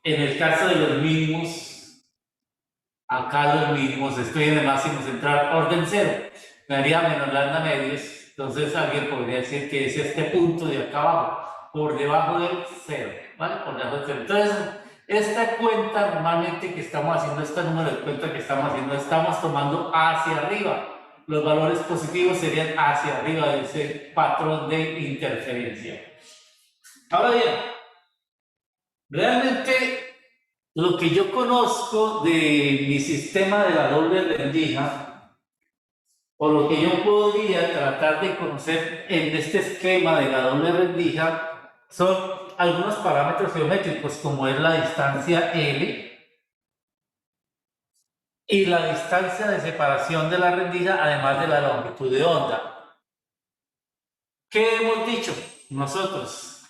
en el caso de los mínimos, acá los mínimos, estoy en el máximo central, orden 0, me haría menos lambda medios, entonces alguien podría decir que es este punto de acá abajo, por debajo del 0, ¿vale? Por debajo del 0. Entonces, esta cuenta normalmente que estamos haciendo, este número de cuenta que estamos haciendo, estamos tomando hacia arriba. Los valores positivos serían hacia arriba de ese patrón de interferencia. Ahora bien, realmente lo que yo conozco de mi sistema de la doble rendija, o lo que yo podría tratar de conocer en este esquema de la doble rendija, son algunos parámetros geométricos, como es la distancia L y la distancia de separación de la rendija, además de la longitud de onda. ¿Qué hemos dicho nosotros?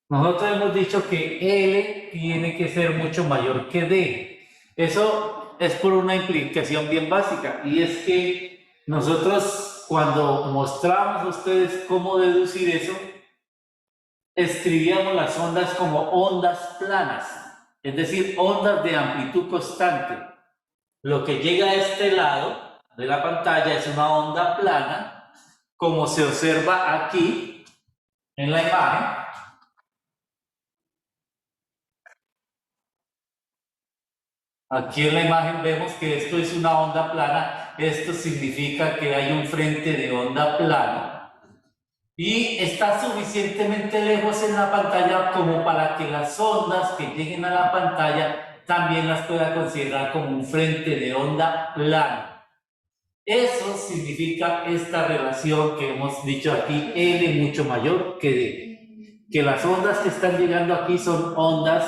Nosotros hemos dicho que L tiene que ser mucho mayor que D. Eso es por una implicación bien básica, y es que nosotros, cuando mostramos a ustedes cómo deducir eso, escribíamos las ondas como ondas planas, es decir, ondas de amplitud constante. Lo que llega a este lado de la pantalla es una onda plana, como se observa aquí en la imagen. Aquí en la imagen vemos que esto es una onda plana. Esto significa que hay un frente de onda plano y está suficientemente lejos en la pantalla como para que las ondas que lleguen a la pantalla también las pueda considerar como un frente de onda plano. Eso significa esta relación que hemos dicho aquí, L mucho mayor que D. Que las ondas que están llegando aquí son ondas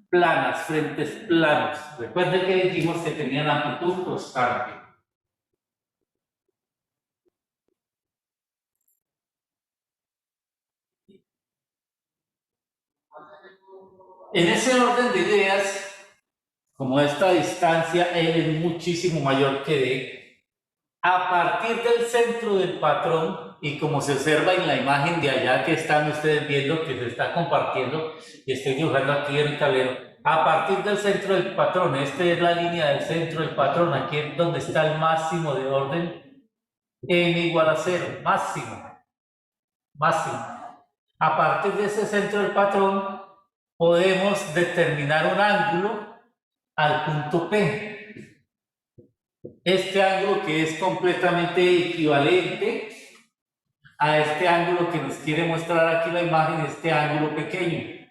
planas, frentes planos. Recuerden que dijimos que tenían amplitud constante. En ese orden de ideas, como esta distancia L es muchísimo mayor que D, a partir del centro del patrón, y como se observa en la imagen de allá que están ustedes viendo, que se está compartiendo, y estoy dibujando aquí en el tablero, a partir del centro del patrón, esta es la línea del centro del patrón, aquí es donde está el máximo de orden n igual a 0, máximo. A partir de ese centro del patrón, podemos determinar un ángulo al punto P. Este ángulo que es completamente equivalente a este ángulo que nos quiere mostrar aquí la imagen, este ángulo pequeño.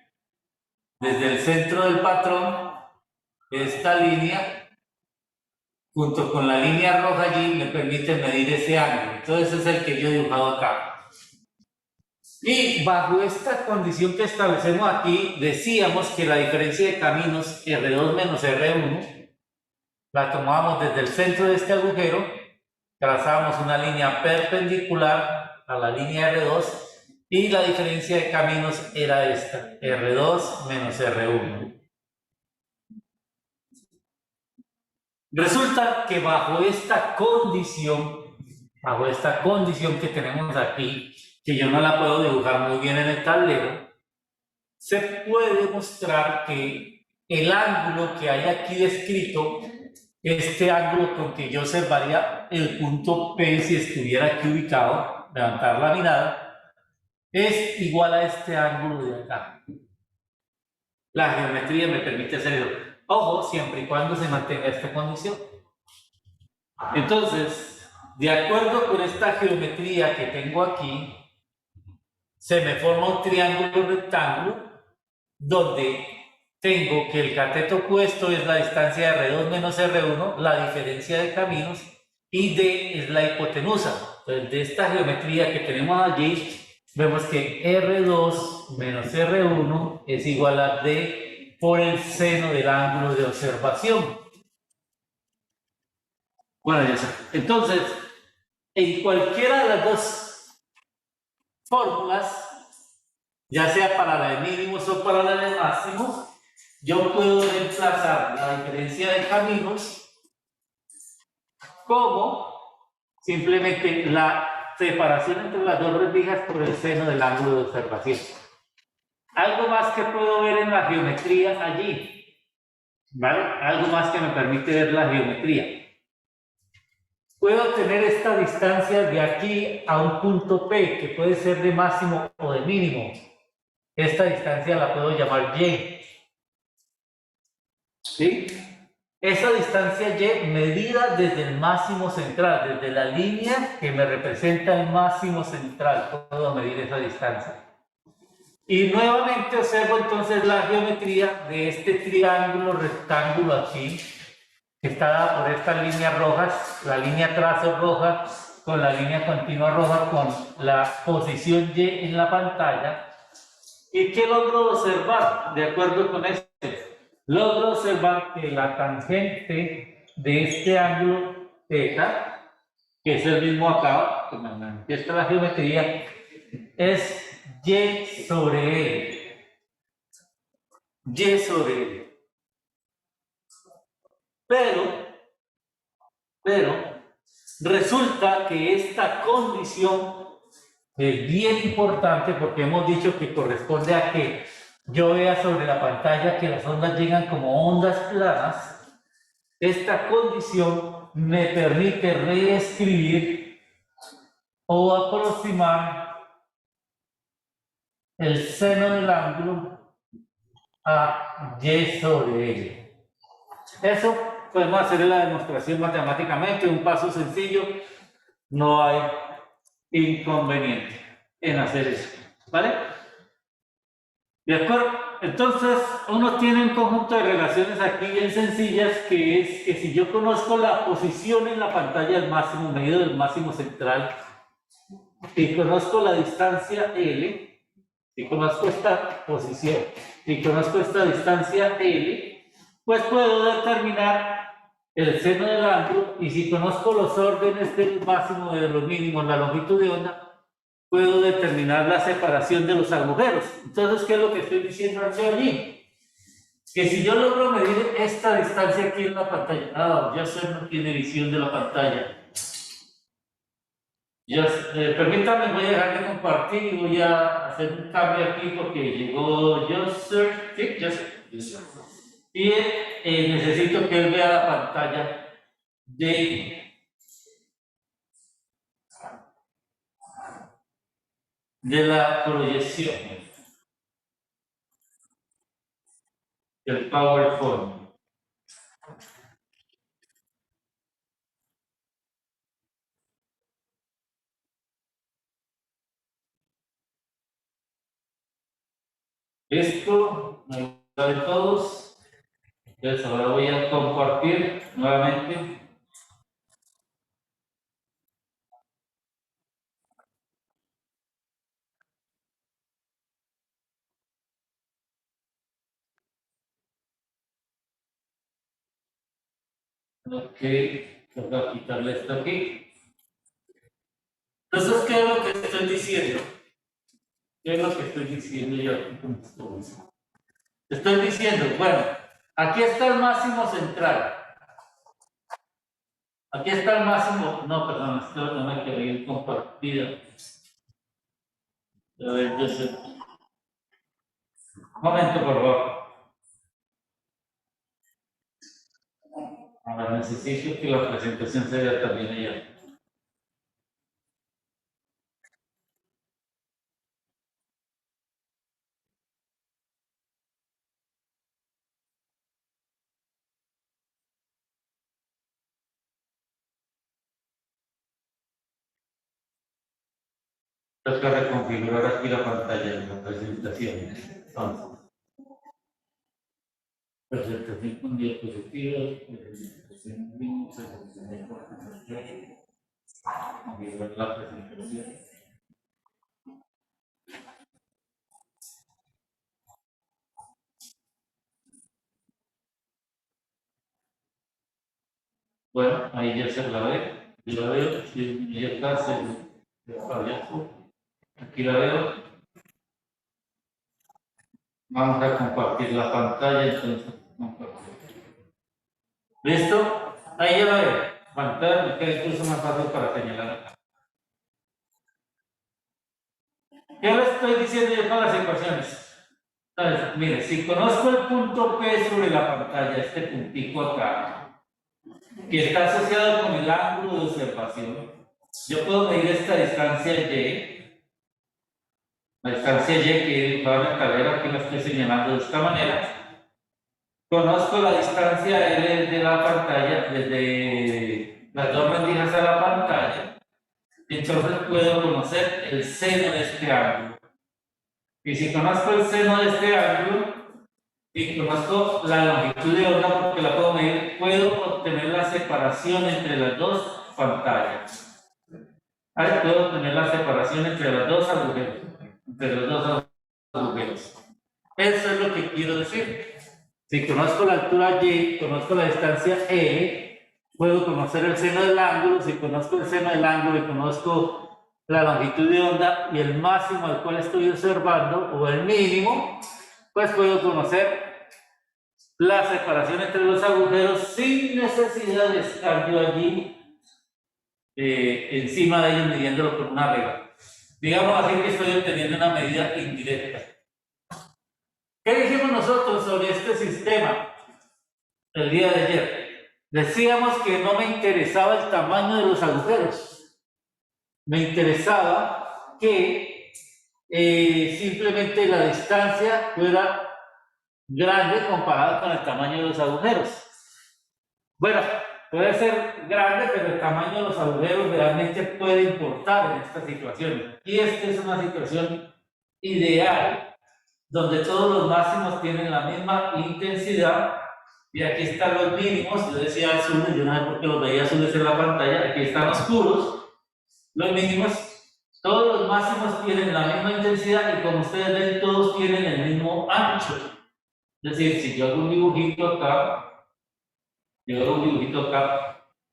Desde el centro del patrón, esta línea, junto con la línea roja allí, me permite medir ese ángulo. Entonces es el que yo he dibujado acá. Y bajo esta condición que establecemos aquí, decíamos que la diferencia de caminos R2 menos R1 la tomábamos desde el centro de este agujero, trazábamos una línea perpendicular a la línea R2 y la diferencia de caminos era esta, R2 menos R1. Resulta que bajo esta condición que tenemos aquí, que yo no la puedo dibujar muy bien en el tablero, se puede mostrar que el ángulo que hay aquí descrito, este ángulo con que yo observaría el punto P si estuviera aquí ubicado, levantar la mirada, es igual a este ángulo de acá. La geometría me permite hacerlo. Ojo, siempre y cuando se mantenga esta condición. Entonces, de acuerdo con esta geometría que tengo aquí, se me forma un triángulo rectángulo donde tengo que el cateto opuesto es la distancia R2 menos R1, la diferencia de caminos, y D es la hipotenusa. Entonces, de esta geometría que tenemos allí, vemos que R2 menos R1 es igual a D por el seno del ángulo de observación. Bueno, ya está. Entonces, en cualquiera de las dos fórmulas, ya sea para la de mínimos o para la de máximos, yo puedo reemplazar la diferencia de caminos como simplemente la separación entre las dos rendijas por el seno del ángulo de observación. Algo más que puedo ver en la geometría allí, ¿vale? Algo más que me permite ver la geometría. Puedo tener esta distancia de aquí a un punto P, que puede ser de máximo o de mínimo. Esta distancia la puedo llamar Y. ¿Sí? Esa distancia Y medida desde el máximo central, desde la línea que me representa el máximo central, puedo medir esa distancia. Y nuevamente observo entonces la geometría de este triángulo rectángulo aquí, que está dada por estas líneas rojas, la línea trazo roja con la línea continua roja con la posición Y en la pantalla. ¿Y qué logro observar de acuerdo con esto? Logro observar que la tangente de este ángulo θ, que es el mismo acá, que me manifiesta la geometría, es Y sobre L. Y sobre L. Pero resulta que esta condición es bien importante porque hemos dicho que corresponde a que yo vea sobre la pantalla que las ondas llegan como ondas planas. Esta condición me permite reescribir o aproximar el seno del ángulo a Y sobre L. Eso podemos hacer la demostración matemáticamente, un paso sencillo, no hay inconveniente en hacer eso, ¿vale? ¿De acuerdo? Entonces, uno tiene un conjunto de relaciones aquí bien sencillas, que es que si yo conozco la posición en la pantalla del máximo medido del máximo central y conozco la distancia L, si conozco esta posición y conozco esta distancia L, pues puedo determinar el seno del ángulo, y si conozco los órdenes del máximo de los mínimos, la longitud de onda, puedo determinar la separación de los agujeros. Entonces, ¿qué es lo que estoy diciendo yo allí? Que si yo logro medir esta distancia aquí en la pantalla, Joseph no tiene visión de la pantalla. Permítanme, voy a dejar de compartir y voy a hacer un cambio aquí porque llegó Joseph. Sí, Joseph. Y necesito que él vea la pantalla de la proyección del PowerPoint. Esto me gusta de todos. Entonces ahora voy a compartir nuevamente. Ok, voy a quitarle esto aquí. Entonces, ¿qué es lo que estoy diciendo? ¿Qué es lo que estoy diciendo yo aquí con esto? Estoy diciendo, bueno, aquí está el máximo central. Aquí está el máximo, no, perdón, esto no me quedó bien compartido. A ver, Joseph. Un momento, por favor. Ahora necesito que la presentación se vea también allá. Toca reconfigurar aquí la pantalla de la presentación. Entonces, presentación con diapositivas, presentación en vivo, presentación de configurar la presentación. Bueno, ahí ya se la ve. Yo la veo. Si ya está, aquí la veo. Vamos a compartir la pantalla, entonces. ¿Listo? Ahí ya la veo. Pantalla, me queda incluso más fácil para señalar. ¿Qué les estoy diciendo yo con las ecuaciones? Entonces, mire, si conozco el punto P sobre la pantalla, este puntico acá, que está asociado con el ángulo de observación, yo puedo medir esta distancia Y, la distancia Y que va a la escalera, aquí la estoy señalando de esta manera. Conozco la distancia L de la pantalla, desde las dos rendijas a la pantalla, entonces puedo conocer el seno de este ángulo. Y si conozco el seno de este ángulo, y conozco la longitud de onda porque la puedo medir, puedo obtener la separación entre las dos pantallas. Ahí puedo obtener la separación entre los dos agujeros. Entre los dos agujeros. Eso es lo que quiero decir. Si conozco la altura Y, conozco la distancia E, puedo conocer el seno del ángulo. Si conozco el seno del ángulo y conozco la longitud de onda y el máximo al cual estoy observando, o el mínimo, pues puedo conocer la separación entre los agujeros sin necesidad de estar yo allí encima de ellos midiéndolo con una regla. Digamos así que estoy obteniendo una medida indirecta. ¿Qué dijimos nosotros sobre este sistema el día de ayer? Decíamos que no me interesaba el tamaño de los agujeros. Me interesaba que simplemente la distancia fuera grande comparada con el tamaño de los agujeros. Bueno, puede ser grande, pero el tamaño de los agujeros realmente puede importar en esta situación. Y esta es una situación ideal, donde todos los máximos tienen la misma intensidad, y aquí están los mínimos. Yo decía azules, yo no sé por qué los veía azules en la pantalla, aquí están oscuros, los mínimos. Todos los máximos tienen la misma intensidad y como ustedes ven, todos tienen el mismo ancho. Es decir, si yo hago un dibujito acá,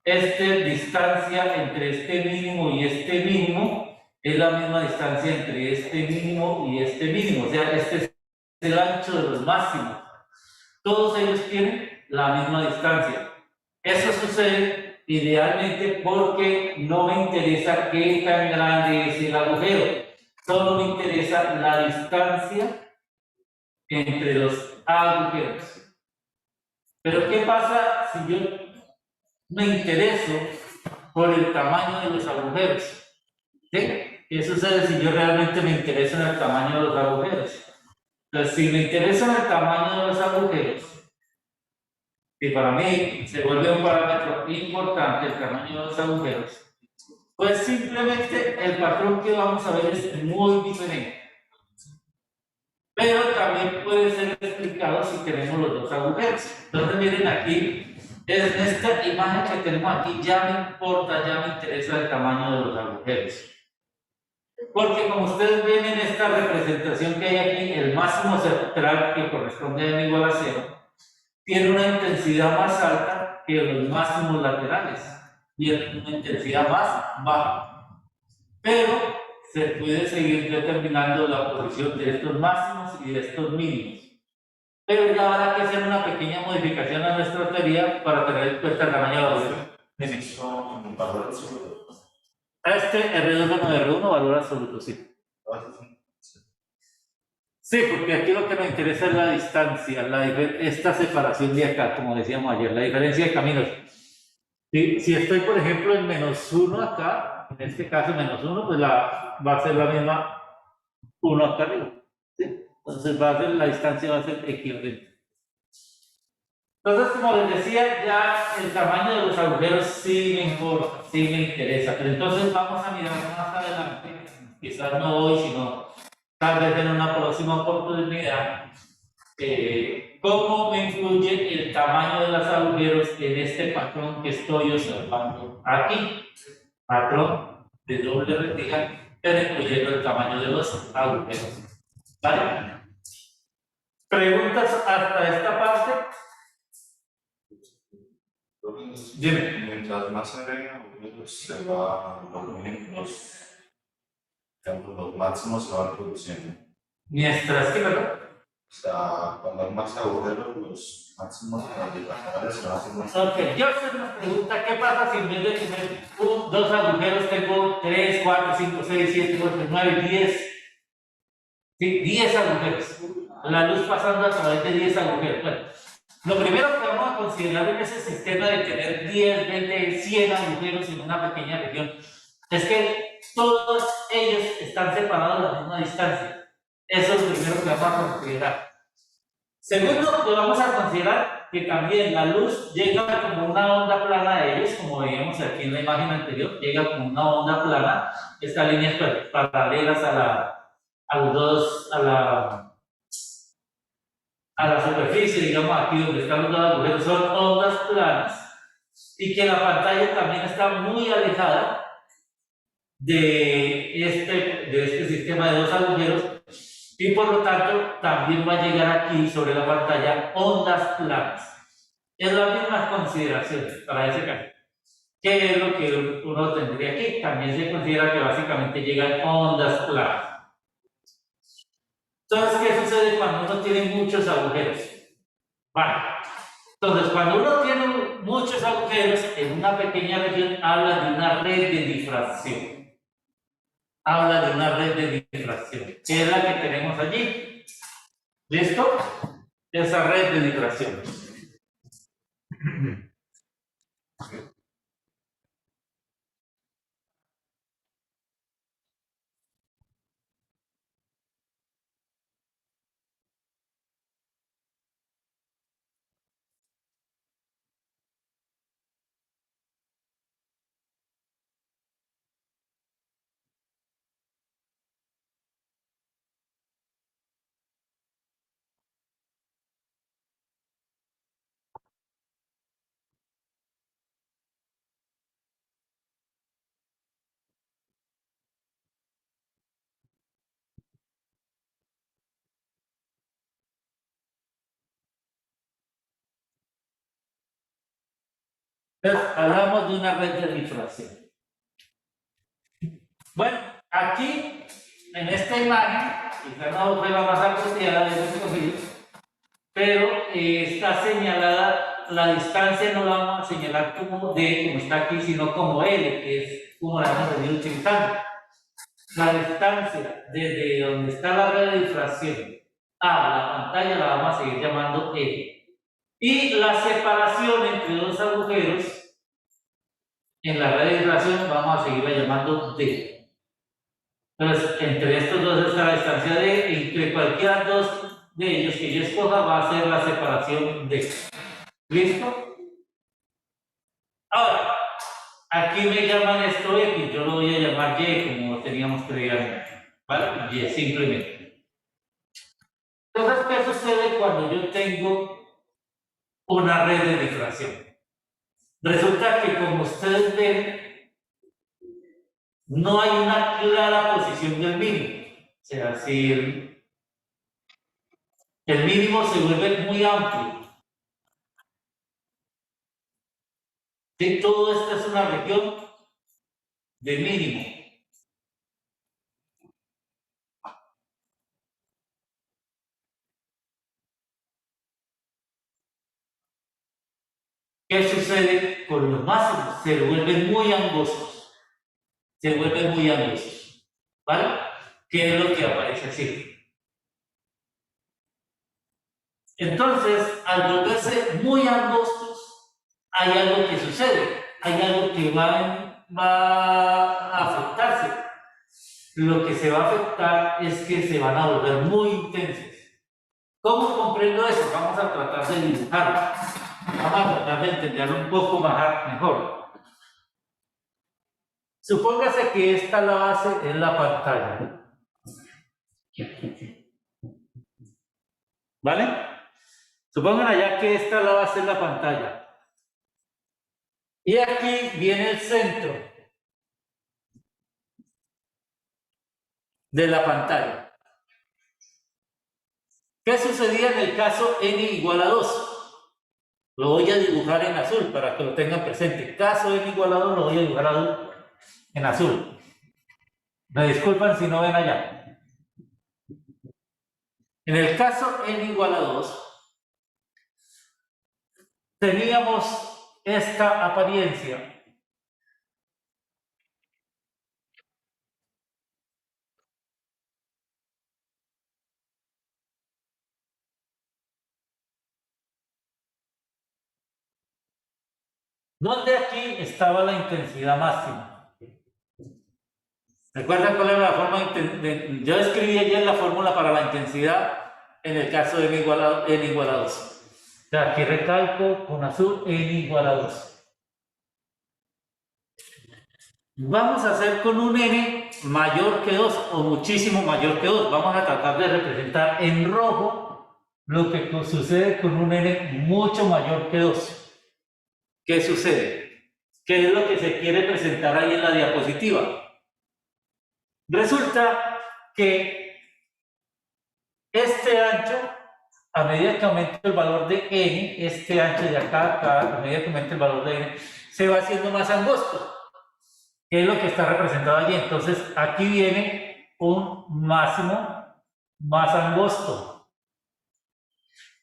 esta distancia entre este mínimo y este mínimo es la misma distancia entre este mínimo y este mínimo. O sea, este es el ancho de los máximos. Todos ellos tienen la misma distancia. Eso sucede idealmente porque no me interesa qué tan grande es el agujero. Solo me interesa la distancia entre los agujeros. Pero ¿qué pasa si yo me intereso por el tamaño de los agujeros? ¿Sí? ¿Qué sucede si yo realmente me intereso en el tamaño de los agujeros? Entonces, si me interesa en el tamaño de los agujeros, y para mí se vuelve un parámetro importante el tamaño de los agujeros, pues simplemente el patrón que vamos a ver es muy diferente. Pero también puede ser explicado si tenemos los dos agujeros. Entonces miren aquí, en esta imagen que tenemos aquí ya me importa, ya me interesa el tamaño de los agujeros. Porque como ustedes ven en esta representación que hay aquí, el máximo central, que corresponde a n igual a 0, tiene una intensidad más alta que los máximos laterales y una intensidad más baja. Pero se puede seguir determinando la posición de estos máximos y de estos mínimos. Pero ya habrá que hacer una pequeña modificación a nuestra teoría para tener en cuenta el tamaño de la observación. Un valor absoluto. Este R2 menos R1 valor absoluto, sí. Sí, porque aquí lo que nos interesa es la distancia, esta separación de acá, como decíamos ayer, la diferencia de caminos. Si estoy, por ejemplo, en -1 acá, en este caso -1, pues va a ser la misma 1 acá arriba. ¿Sí? Entonces la distancia va a ser equivalente. Entonces, como les decía, ya el tamaño de los agujeros sí me importa, sí me interesa. Pero entonces vamos a mirar más adelante, quizás no hoy, sino tal vez en una próxima oportunidad, cómo me influye el tamaño de los agujeros en este patrón que estoy observando aquí. Patrón de doble rendija, pero incluyendo el tamaño de los agujeros. ¿Vale? ¿Preguntas hasta esta parte? Dime. Mientras más se agregan agujeros, se va los mínimos, los máximos se van reduciendo. Mientras que, ¿verdad? O sea, cuando hay más agujeros, los máximos laterales se van haciendo más. Ok, yo hacer una pregunta: ¿qué pasa si en vez de tener dos agujeros tengo 3, 4, 5, 6, 7, 8, 9, 10? Sí, 10 agujeros. la luz pasando a través de 10 agujeros. Bueno, lo primero que vamos a considerar en ese sistema de tener 10, 20, 100 agujeros en una pequeña región es que todos ellos están separados a la misma distancia. Eso es lo primero que vamos a considerar. Segundo, que vamos a considerar que también la luz llega como una onda plana a ellos, como veíamos aquí en la imagen anterior, llega como una onda plana. Estas líneas paralelas a los dos, a la superficie, digamos aquí donde están los dos agujeros, son ondas planas, y que la pantalla también está muy alejada de este sistema de dos agujeros, y por lo tanto también va a llegar aquí sobre la pantalla ondas planas. Es la misma consideración para ese caso. ¿Qué es lo que uno tendría aquí? También se considera que básicamente llegan ondas planas. Entonces, ¿qué sucede cuando uno tiene muchos agujeros? Vale. Entonces, cuando uno tiene muchos agujeros en una pequeña región, habla de una red de difracción. Habla de una red de difracción, que es la que tenemos allí. ¿Listo? Esa red de difracción. Entonces, hablamos de una red de difracción. Bueno, aquí, en esta imagen, quizás no fue la más apropiada de los cogido, pero está señalada, la distancia no la vamos a señalar como D, como está aquí, sino como L, que es como la hemos venido utilizando. La distancia desde donde está la red de difracción a la pantalla la vamos a seguir llamando L. Y la separación entre dos agujeros en la red de difracción vamos a seguirla llamando D. Entonces, entre estos dos está la distancia D, entre cualquiera dos de ellos que yo escoja va a ser la separación D. ¿Listo? Ahora, aquí me llaman esto X, yo lo voy a llamar Y como teníamos previamente. ¿Vale? Y simplemente. Entonces, ¿qué sucede cuando yo tengo una red de difracción? Resulta que, como ustedes ven, no hay una clara posición del mínimo. O sea, si el mínimo se vuelve muy amplio. ¿Sí? Todo esto es una región de mínimo. ¿Qué sucede con los máximos? Se vuelven muy angostos. Se vuelven muy angostos. ¿Vale? ¿Qué es lo que aparece así? Entonces, al volverse muy angostos, hay algo que sucede. Hay algo que va a afectarse. Lo que se va a afectar es que se van a volver muy intensos. ¿Cómo comprendo eso? Vamos a tratar de dibujarlo. Vamos a tratar de entenderlo un poco mejor. Supóngase que esta la base es la pantalla. ¿Vale? Supongan allá que esta la base es la pantalla. Y aquí viene el centro de la pantalla. ¿Qué sucedía en el caso n igual a 2? Lo voy a dibujar en azul para que lo tengan presente. Caso n igual a 2 lo voy a dibujar en azul. Me disculpan si no ven allá. En el caso n igual a 2, teníamos esta apariencia. donde aquí estaba la intensidad máxima. ¿Recuerdan cuál era la forma? Yo escribí ayer la fórmula para la intensidad en el caso de n igual a 2. O sea, aquí recalco con azul n igual a 2. Vamos a hacer con un n mayor que 2 o muchísimo mayor que 2. Vamos a tratar de representar en rojo lo que sucede con un n mucho mayor que 2. ¿Qué sucede? ¿Qué es lo que se quiere presentar ahí en la diapositiva? Resulta que este ancho, a medida que aumenta el valor de n, este ancho de acá, a medida que aumenta el valor de n, se va haciendo más angosto. ¿Qué es lo que está representado allí? Entonces, aquí viene un máximo más angosto.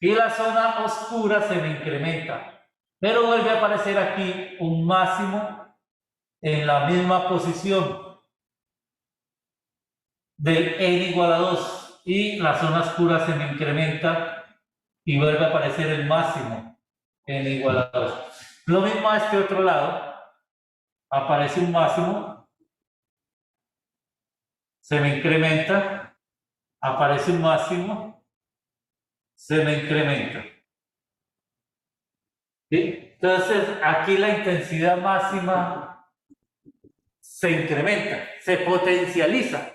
Y la zona oscura se me incrementa. Pero vuelve a aparecer aquí un máximo en la misma posición del n igual a 2. Y la zona oscura se me incrementa y vuelve a aparecer el máximo n igual a 2. Lo mismo a este otro lado. Aparece un máximo, se me incrementa, aparece un máximo, se me incrementa. ¿Sí? Entonces, aquí la intensidad máxima se incrementa, se potencializa,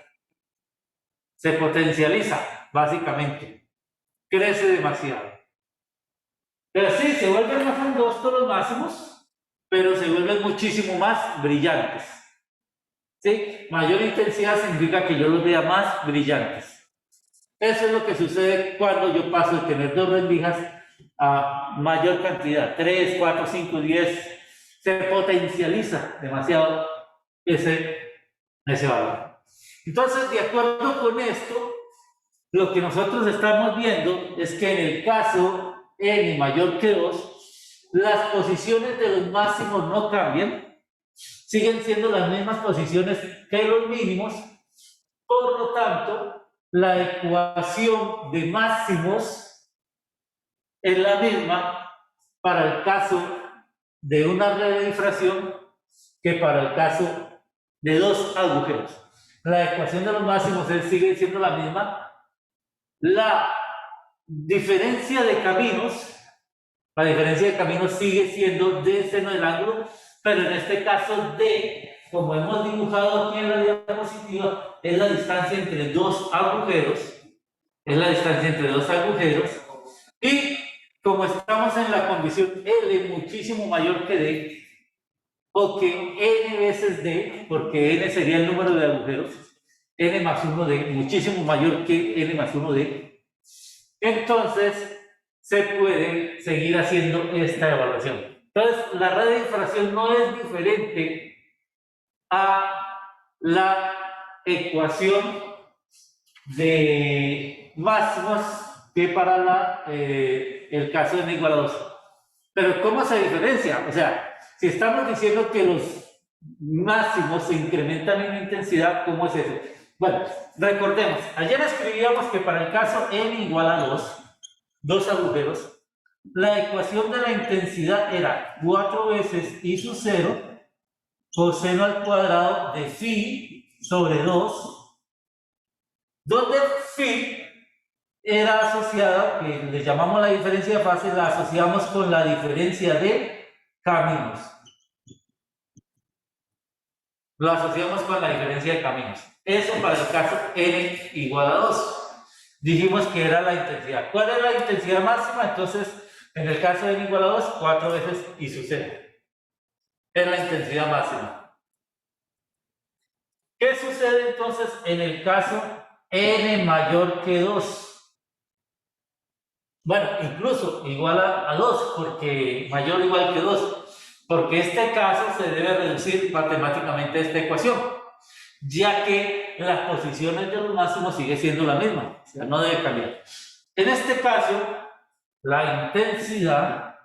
básicamente. Crece demasiado. Pero sí, se vuelven más angostos los máximos, pero se vuelven muchísimo más brillantes. ¿Sí? Mayor intensidad significa que yo los vea más brillantes. Eso es lo que sucede cuando yo paso de tener 2 rendijas a mayor cantidad, 3, 4, 5, 10. Se potencializa demasiado ese valor. Entonces, de acuerdo con esto, lo que nosotros estamos viendo es que en el caso n mayor que 2, las posiciones de los máximos no cambian, siguen siendo las mismas posiciones que los mínimos. Por lo tanto, la ecuación de máximos es la misma para el caso de una red de difracción que para el caso de 2 agujeros. La ecuación de los máximos sigue siendo la misma. La diferencia de caminos sigue siendo d seno del ángulo, pero en este caso d, como hemos dibujado aquí en la diapositiva, es la distancia entre 2 agujeros, y como estamos en la condición L muchísimo mayor que D, o que N veces D, porque N sería el número de agujeros, N más 1D, muchísimo mayor que N más 1D, entonces se puede seguir haciendo esta evaluación. Entonces, la red de difracción no es diferente a la ecuación de máximos que para el caso de n igual a 2. Pero ¿cómo se diferencia? O sea, si estamos diciendo que los máximos se incrementan en intensidad, ¿cómo es eso? Bueno, recordemos, ayer escribíamos que para el caso n igual a 2 agujeros, la ecuación de la intensidad era 4 veces i sub 0 coseno al cuadrado de phi sobre 2, donde phi era asociada, que le llamamos la diferencia de fase, la asociamos con la diferencia de caminos. Lo asociamos con la diferencia de caminos. Eso para el caso n igual a 2. Dijimos que era la intensidad. ¿Cuál era la intensidad máxima? Entonces, en el caso de n igual a 2, 4 veces i sub 0. Es la intensidad máxima. ¿Qué sucede entonces en el caso n mayor que 2? Bueno, incluso igual a 2, porque mayor o igual que 2, porque este caso se debe reducir matemáticamente a esta ecuación, ya que las posiciones de los máximos sigue siendo la misma, o sea, no debe cambiar. En este caso, la intensidad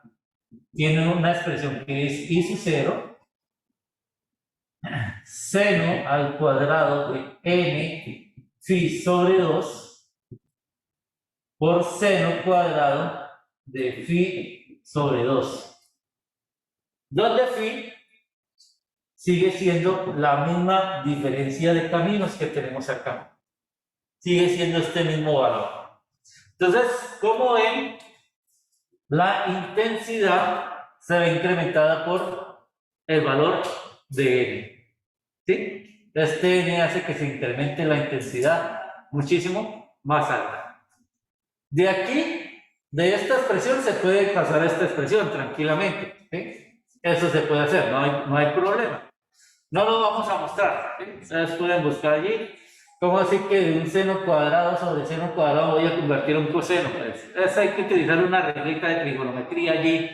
tiene una expresión que es i sub 0 seno al cuadrado de n phi sobre 2 por seno cuadrado de phi sobre 2. donde phi sigue siendo la misma diferencia de caminos que tenemos acá. Sigue siendo este mismo valor. Entonces, como ven, la intensidad se ve incrementada por el valor de n. ¿Sí? Este n hace que se incremente la intensidad muchísimo más alta. De aquí, de esta expresión, se puede pasar a esta expresión tranquilamente. ¿Sí? Eso se puede hacer, no hay problema. No lo vamos a mostrar. ¿Sí? Ustedes pueden buscar allí. ¿Cómo así que de un seno cuadrado sobre seno cuadrado voy a convertir a un coseno? Pues hay que utilizar una regleta de trigonometría allí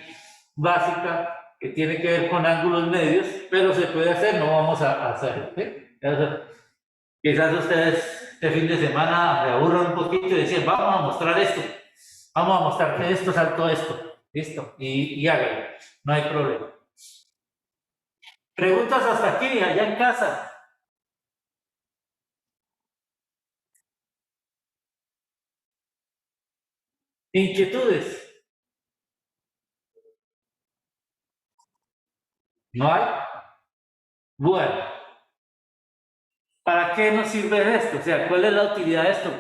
básica que tiene que ver con ángulos medios, pero se puede hacer, no vamos a hacerlo. ¿Sí? Quizás ustedes este fin de semana se aburran un poquito y decir, vamos a mostrar esto, vamos a mostrar que esto saltó esto, listo, y háganlo, no hay problema. Preguntas hasta aquí, allá en casa. ¿Inquietudes? ¿No hay? Bueno, ¿para qué nos sirve esto? O sea, ¿cuál es la utilidad de esto?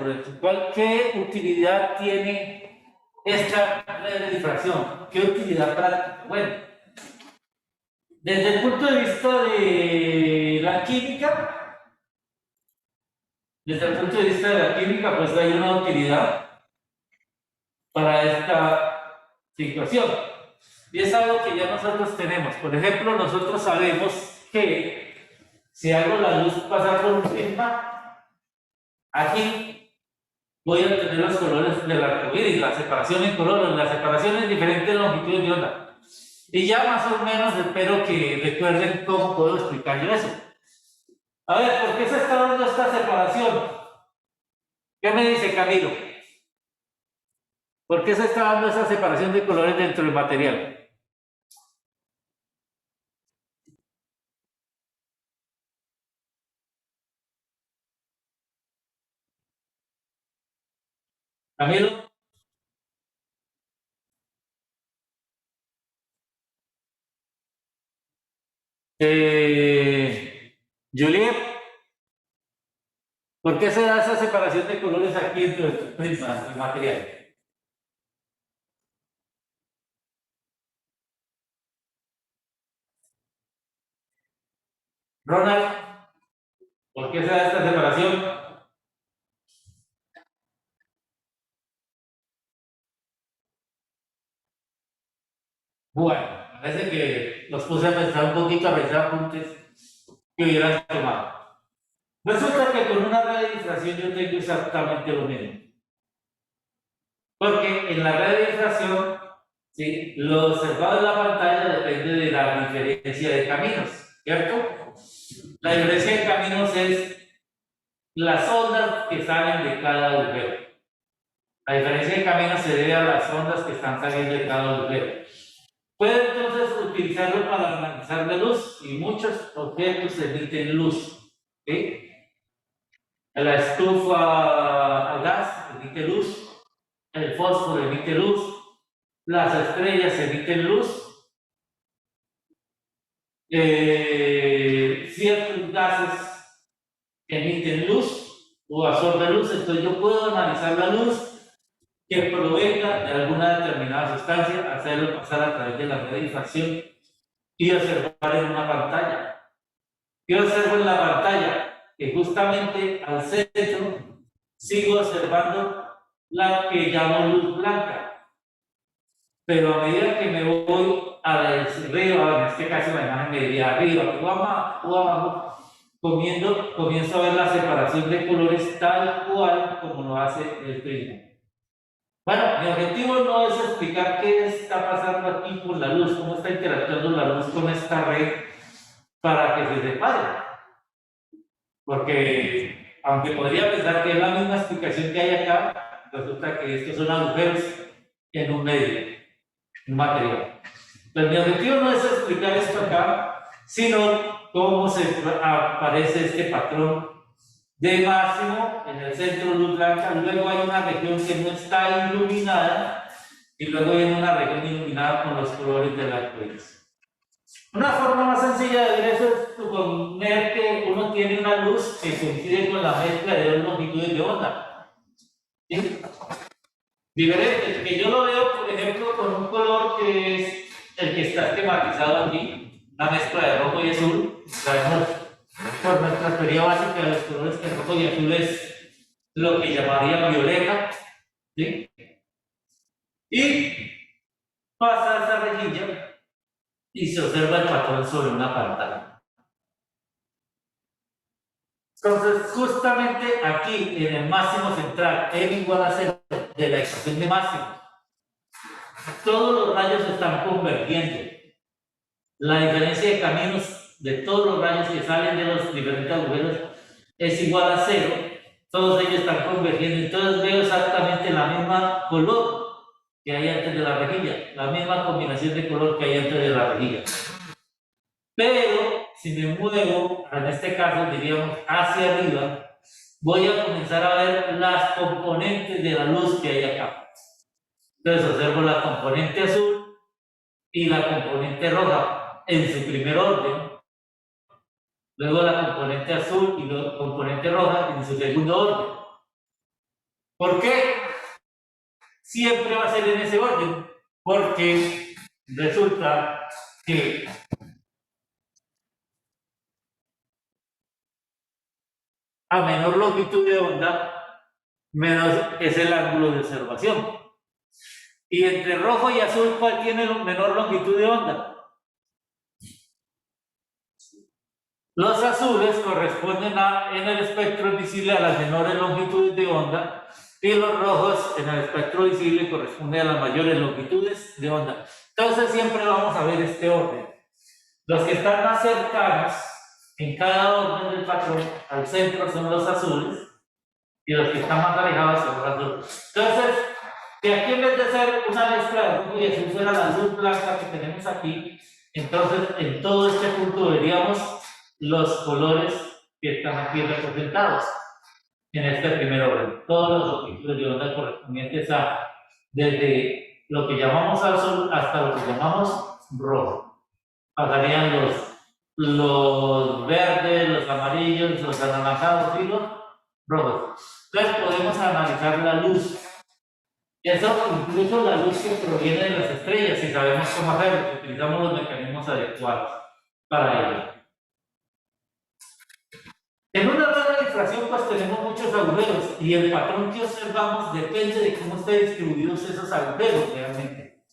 ¿Qué utilidad tiene esta red de difracción? ¿Qué utilidad práctica? Bueno, desde el punto de vista de la química, pues hay una utilidad para esta situación. Y es algo que ya nosotros tenemos. Por ejemplo, nosotros sabemos que si hago la luz pasar por un prisma, aquí voy a tener los colores del arcoíris, la separación en colores, la separación en diferentes longitudes de onda. Y ya más o menos espero que recuerden cómo puedo explicar yo eso. A ver, ¿por qué se está dando esta separación? ¿Qué me dice Camilo? ¿Por qué se está dando esa separación de colores dentro del material? Camilo, Juliet, ¿por qué se da esa separación de colores aquí dentro del prisma, del material? Ronald, ¿por qué se da esta separación? Bueno, parece que los puse a pensar un poquito, a pensar apuntes que hubieran tomado. Resulta que con una red de difracción yo tengo exactamente lo mismo. Porque en la red de difracción, ¿sí?, lo observado en la pantalla depende de la diferencia de caminos, ¿cierto? La diferencia de caminos es las ondas que salen de cada agujero. La diferencia de caminos se debe a las ondas que están saliendo de cada agujero. Puede entonces utilizarlo para analizar la luz y muchos objetos emiten luz. ¿Sí? La estufa a gas emite luz, el fósforo emite luz, las estrellas emiten luz, ciertos gases emiten luz o absorben luz, entonces yo puedo analizar la luz que provenga de alguna determinada sustancia, hacerlo pasar a través de la red de difracción y observar en una pantalla. ¿Qué observo en la pantalla? Que justamente al centro sigo observando la que llamo luz blanca, pero a medida que me voy arriba, en este caso la imagen me diría arriba o abajo, comienzo a ver la separación de colores tal cual como lo hace el prisma. Bueno, mi objetivo no es explicar qué está pasando aquí con la luz, cómo está interactuando la luz con esta red para que se separe. Porque, aunque podría pensar que es la misma explicación que hay acá, resulta que estos son agujeros en un medio, un material. Pero mi objetivo no es explicar esto acá, sino cómo se aparece este patrón de máximo en el centro luz blanca, luego hay una región que no está iluminada y luego hay una región iluminada con los colores del arco iris. Una forma más sencilla de ver eso es suponer que uno tiene una luz que coincide con la mezcla de dos longitudes de onda. ¿Sí? Diferente, que yo lo veo, por ejemplo, con un color que es el que está esquematizado aquí, una mezcla de rojo y azul. Sabemos por nuestra teoría básica de los colores que rojo y azul es lo que llamaría violeta. ¿Sí? Y pasa esa rejilla y se observa el patrón sobre una pantalla. Entonces, justamente aquí, en el máximo central, n igual a 0 de la ecuación de máximo, todos los rayos están convergiendo. La diferencia de caminos de todos los rayos que salen de los diferentes agujeros es igual a 0. Todos ellos están convergiendo. Entonces veo exactamente la misma color que hay antes de la rejilla, la misma combinación de color que hay antes de la rejilla. Pero si me muevo, en este caso diríamos hacia arriba, voy a comenzar a ver las componentes de la luz que hay acá. Entonces observo la componente azul y la componente roja en su primer orden, luego la componente azul y la componente roja en su segundo orden. ¿Por qué? Siempre va a ser en ese orden, porque resulta que a menor longitud de onda, menos es el ángulo de observación. Y entre rojo y azul, ¿cuál tiene menor longitud de onda? Los azules corresponden en el espectro visible a las menores longitudes de onda y los rojos en el espectro visible corresponden a las mayores longitudes de onda. Entonces siempre vamos a ver este orden. Los que están más cercanos en cada orden del patrón al centro son los azules y los que están más alejados son los azules. Entonces, que aquí en vez de ser una mezcla de rojo y azul fuera la luz blanca que tenemos aquí, entonces en todo este punto veríamos los colores que están aquí representados en este primer orden. Todos los longitudes de onda correspondientes a desde lo que llamamos azul hasta lo que llamamos rojo. Pasarían los verdes, los amarillos, los anaranjados y los rojos. Entonces podemos analizar la luz. Eso incluso la luz que proviene de las estrellas, si sabemos cómo hacerlo, si utilizamos los mecanismos adecuados para ello. En una rara difracción pues tenemos muchos agujeros y el patrón que observamos depende de cómo estén distribuidos esos agujeros realmente.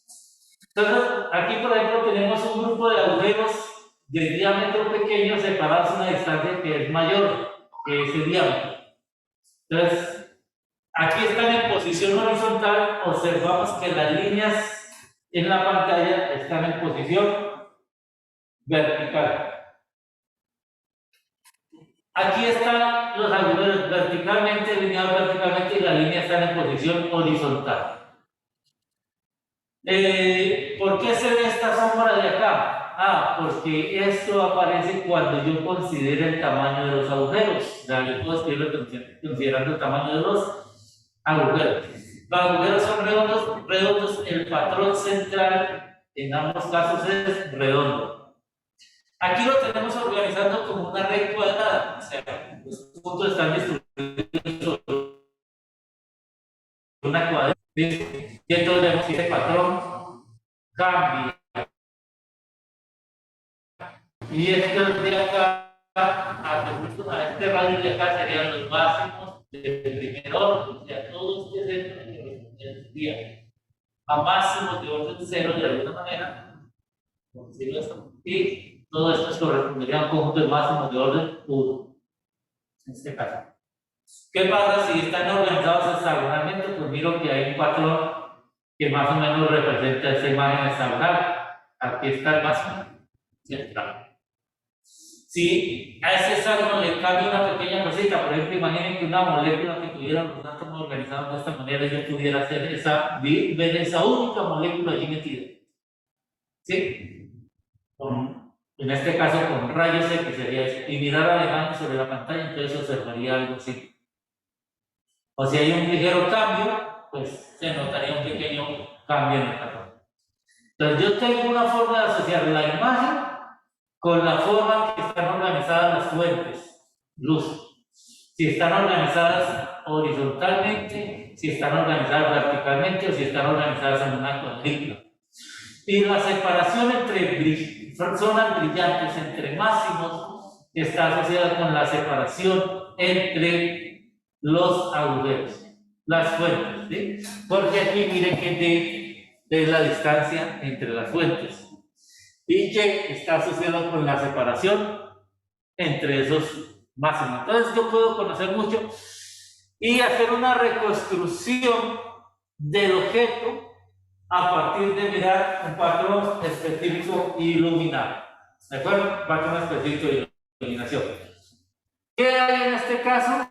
Entonces aquí por ejemplo tenemos un grupo de agujeros de diámetro pequeño separados a una distancia que es mayor que ese diámetro. Entonces aquí están en posición horizontal, observamos que las líneas en la pantalla están en posición vertical. Aquí están los agujeros verticalmente, alineados verticalmente y las líneas están en posición horizontal. ¿Por qué se ve esta sombra de acá? Porque esto aparece cuando yo considero el tamaño de los agujeros. Ya yo puedo escribirlo considerando el tamaño de los agujeros. Los agujeros son redondos, el patrón central en ambos casos es redondo. Aquí lo tenemos organizando como una red cuadrada, o sea, los puntos están distribuidos sobre una cuadrada. Y entonces vemos que este patrón cambia. Y estos de acá, a este radio de acá serían los máximos del primer orden, o sea, todos este centro tendría a máximos de orden cero de alguna manera, por decirlo esto, y todo esto correspondería a un conjunto de máximos de orden 1, en este caso. ¿Qué pasa si están organizados hexagonalmente? Pues miro que hay un patrón que más o menos representa esa imagen hexagonal. Aquí está el máximo central. Si a ese hexágono le cambia una pequeña cosita, por ejemplo, imaginen que una molécula que tuviera los átomos organizados de esta manera, yo pudiera hacer ver esa única molécula allí metida. ¿Sí? En este caso con rayos X sería eso. Y mirar a la imagen sobre la pantalla, entonces observaría algo así. O si hay un ligero cambio, pues se notaría un pequeño cambio en el patrón. Entonces yo tengo una forma de asociar la imagen con la forma en que están organizadas las fuentes, luz. Si están organizadas horizontalmente, si están organizadas verticalmente o si están organizadas en una cuadrícula. Y la separación entre zonas brillantes, entre máximos, está asociada con la separación entre los agujeros, las fuentes, ¿sí? Porque aquí miren que D es la distancia entre las fuentes. Y Y está asociado con la separación entre esos máximos. Entonces yo puedo conocer mucho y hacer una reconstrucción del objeto a partir de mirar un patrón específico iluminado. ¿De acuerdo? Un patrón específico de iluminación. ¿Qué hay en este caso?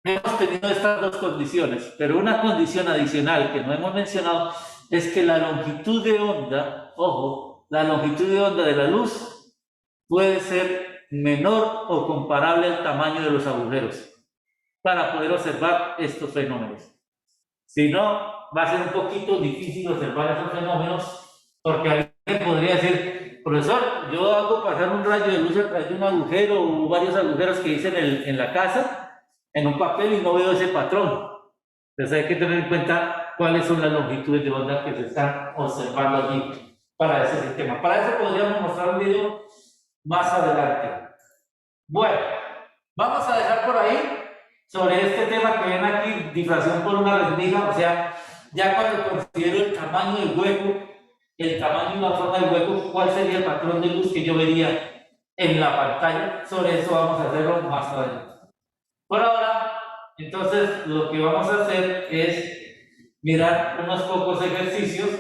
Hemos tenido estas dos condiciones, pero una condición adicional que no hemos mencionado es que la longitud de onda, ojo, la longitud de onda de la luz puede ser menor o comparable al tamaño de los agujeros para poder observar estos fenómenos. Si no, va a ser un poquito difícil observar esos fenómenos porque alguien podría decir, profesor, yo hago pasar un rayo de luz a través de un agujero o varios agujeros que hice en la casa, en un papel y no veo ese patrón. Entonces hay que tener en cuenta cuáles son las longitudes de onda que se están observando allí para ese sistema. Para eso podríamos mostrar un video más adelante. Bueno, vamos a dejar por ahí sobre este tema que ven aquí, difracción por una rendija, o sea, ya cuando considero el tamaño del hueco, el tamaño y la forma del hueco, cuál sería el patrón de luz que yo vería en la pantalla. Sobre eso vamos a hacerlo más adelante. Por ahora, entonces, lo que vamos a hacer es mirar unos pocos ejercicios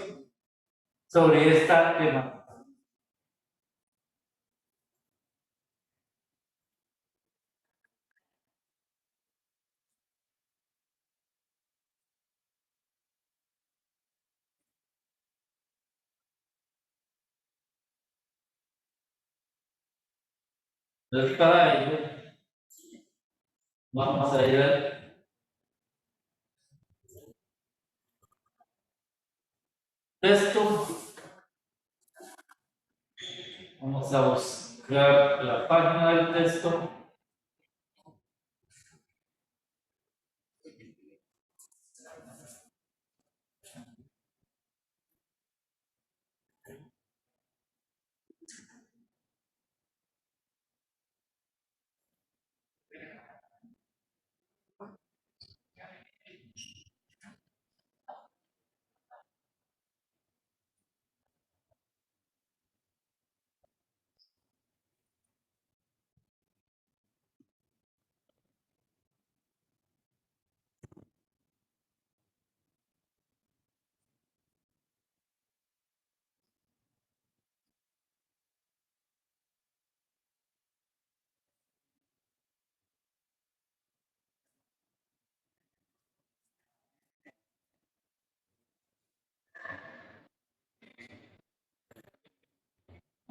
sobre este tema. Entonces, para ello, vamos a ir al texto. Vamos a buscar la página del texto.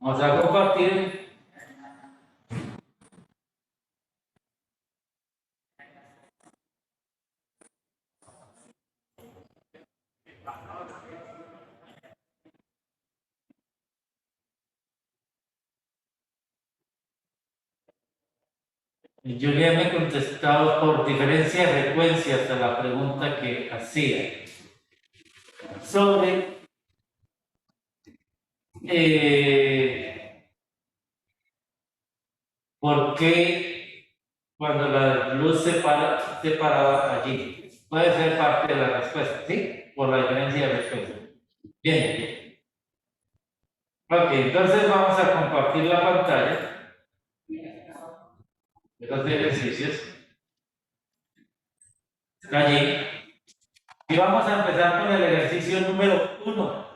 Vamos a compartir. Julia me contestado por diferencia de frecuencias a la pregunta que hacía sobre por qué cuando la luz se paraba allí. Puede ser parte de la respuesta, ¿sí? Por la diferencia de frecuencia. Bien, bien. Ok, entonces vamos a compartir la pantalla de los ejercicios. Allí. Y vamos a empezar con el ejercicio número 1.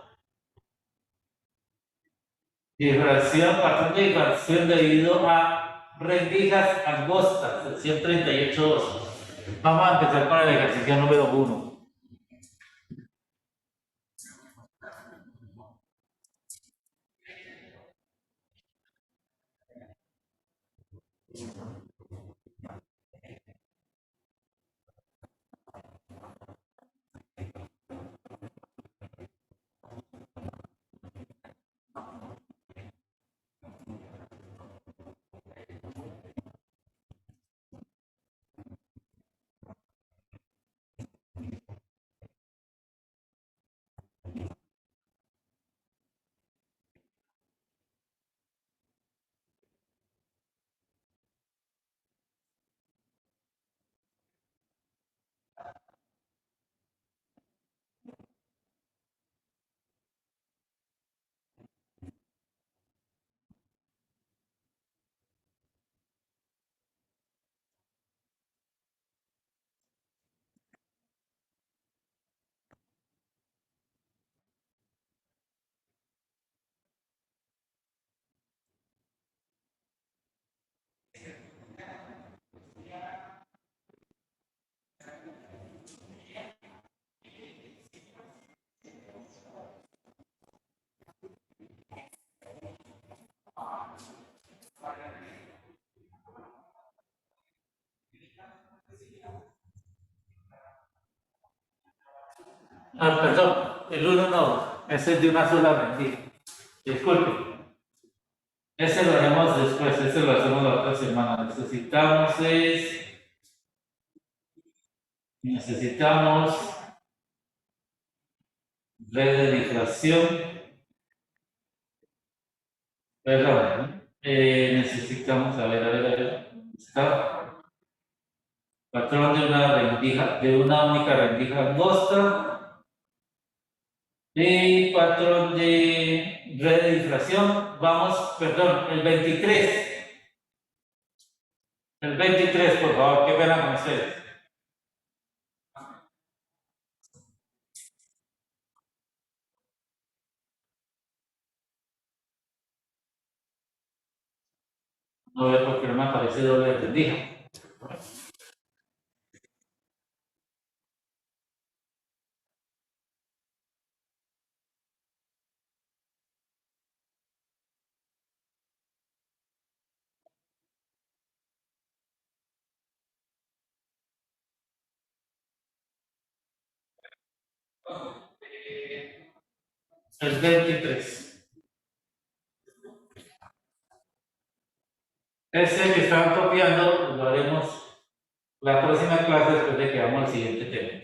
Difracción, patrón de difracción debido a rendijas angostas, sección 38.2. Vamos a empezar con el ejercicio número 1. Ah, perdón, el 1 no, ese es de una sola rendija. Disculpe. Ese lo haremos después, ese lo hacemos la otra semana. Necesitamos red de difracción, perdón, necesitamos, a ver, está patrón de una rendija, de una única rendija angosta y patrón de red de difracción, vamos, perdón, el 23, por favor, que verán con ustedes. No veo porque no me aparece doble rendija. El 23. Ese que estaban copiando lo haremos la próxima clase después de que vamos al siguiente tema.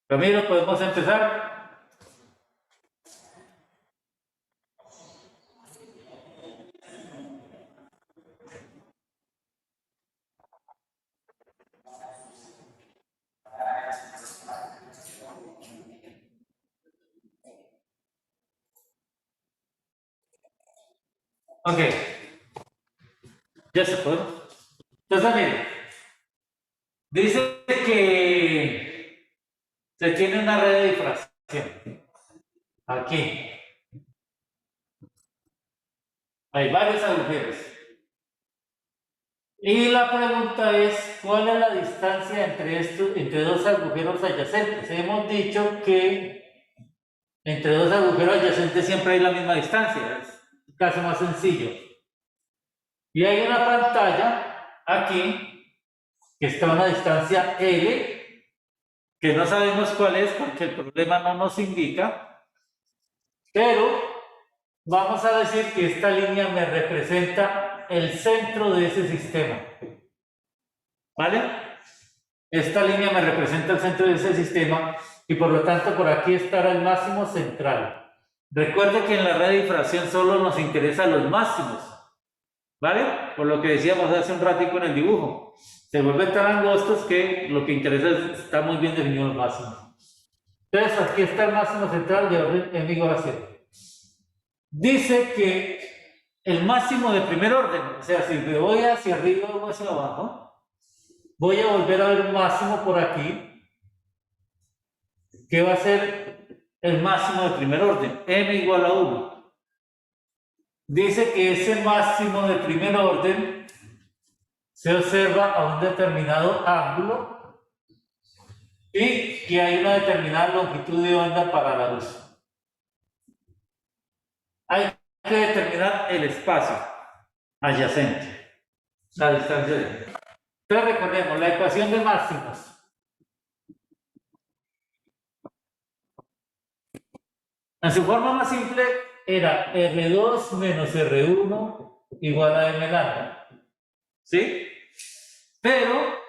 Ramiro, ¿podemos empezar? Ok, ya se puede. Entonces, mire, dice que se tiene una red de difracción. Aquí. Hay varios agujeros. Y la pregunta es, ¿cuál es la distancia entre dos agujeros adyacentes? Hemos dicho que entre dos agujeros adyacentes siempre hay la misma distancia. Es el caso más sencillo. Y hay una pantalla aquí que está a una distancia L, que no sabemos cuál es porque el problema no nos indica, pero vamos a decir que esta línea me representa el centro de ese sistema. ¿Vale? Esta línea me representa el centro de ese sistema y por lo tanto por aquí estará el máximo central. Recuerde que en la red de difracción solo nos interesan los máximos, ¿vale? Por lo que decíamos hace un ratico en el dibujo. Se vuelven tan angostos que lo que interesa es está muy bien definido los máximos. Entonces aquí está el máximo central de orden M+0. Dice que el máximo de primer orden, o sea, si me voy hacia arriba o hacia abajo, voy a volver a ver un máximo por aquí, que va a ser el máximo de primer orden, m igual a 1. Dice que ese máximo de primer orden se observa a un determinado ángulo y que hay una determinada longitud de onda para la luz. Hay que determinar el espacio adyacente, la distancia de. Entonces recordemos la ecuación de máximos. En su forma más simple era R2 menos R1 igual a M lambda. ¿Sí? Pero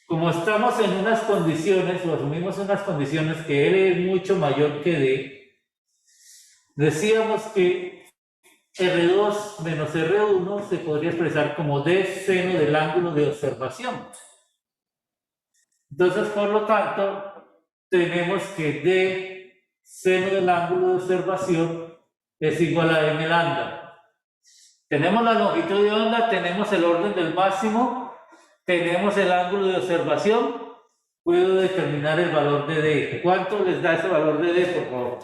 como estamos en unas condiciones, o asumimos unas condiciones que L es mucho mayor que D, decíamos que R2 menos R1 se podría expresar como D seno del ángulo de observación. Entonces, por lo tanto, tenemos que D seno del ángulo de observación es igual a M lambda. Tenemos la longitud de onda, tenemos el orden del máximo, tenemos el ángulo de observación, puedo determinar el valor de D. ¿Cuánto les da ese valor de D, por favor?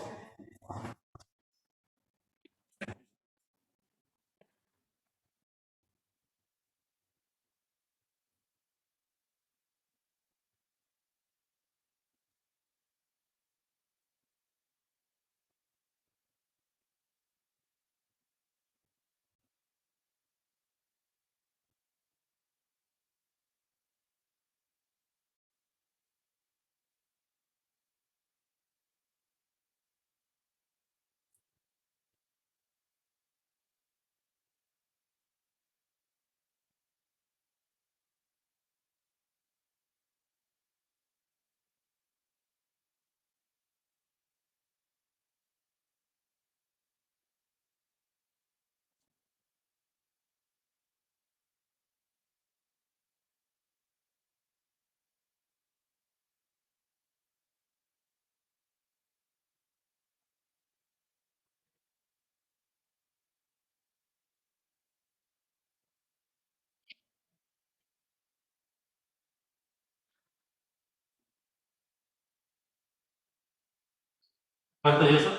¿Cuánto es eso?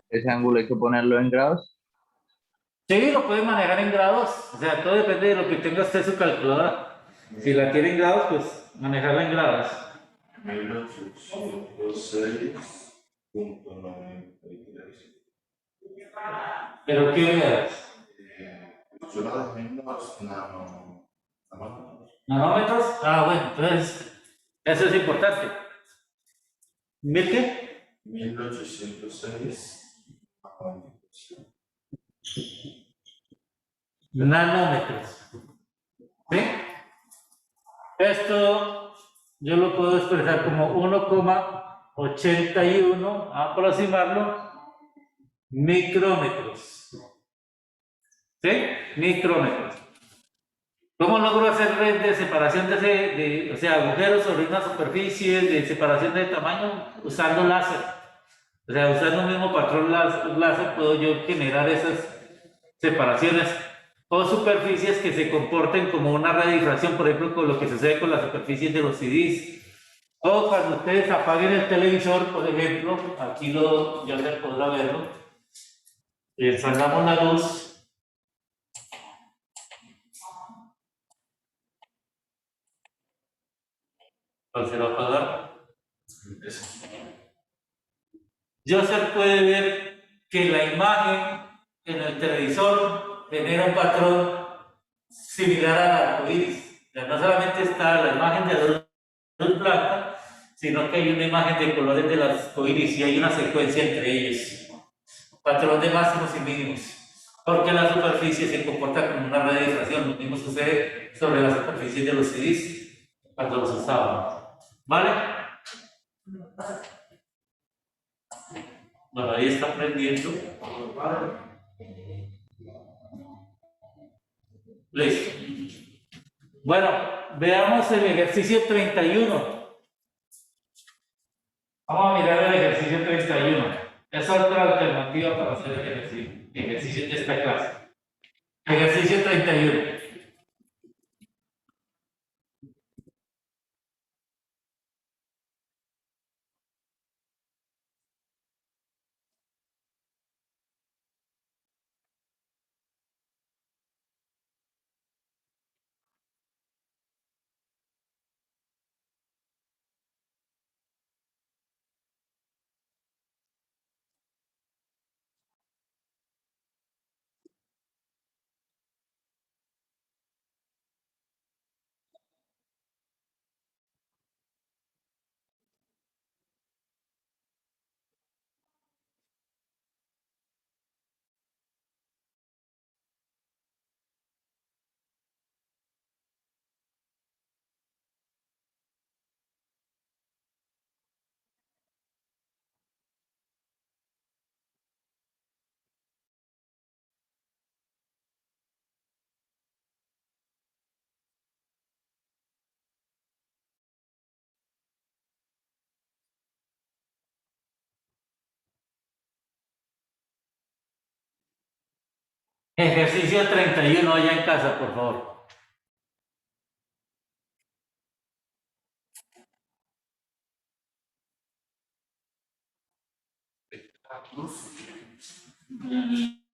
Ese ángulo hay que ponerlo en grados. Sí, lo puede manejar en grados, o sea, todo depende de lo que tenga usted su calculadora. Si la quiere en grados, pues manejarla en grados. 1806.93. ¿Pero qué unidades? Yo la dejé en los ¿Nanómetros? Ah, bueno, entonces, eso es importante. ¿Mil qué? 1806. Nanómetros. ¿Sí? Esto yo lo puedo expresar como 1,81, a aproximarlo, micrómetros. ¿Sí? Micrómetros. ¿Cómo logro hacer red de separación o sea, agujeros sobre una superficie, de separación de tamaño? Usando láser. O sea, usando el mismo patrón láser puedo yo generar esas separaciones o superficies que se comporten como una red de difracción, por ejemplo, con lo que sucede con las superficies de los CDs. O cuando ustedes apaguen el televisor, por ejemplo, aquí ya se podrá verlo, salgamos la luz. ¿Cuál se va a apagar? Joseph puede ver que la imagen en el televisor genera un patrón similar al arco iris. O sea, no solamente está la imagen de la luz blanca, sino que hay una imagen de colores del arco iris y hay una secuencia entre ellos. Patrón de máximos y mínimos. Porque la superficie se comporta como una red de difracción. Lo mismo sucede sobre la superficie de los CDs cuando los usábamos. ¿Vale? Bueno, ahí está aprendiendo. Listo. Bueno, veamos el ejercicio 31. Vamos a mirar el ejercicio 31. Es otra alternativa para hacer el ejercicio de esta clase. Ejercicio 31. Ejercicio 31 allá en casa, por favor.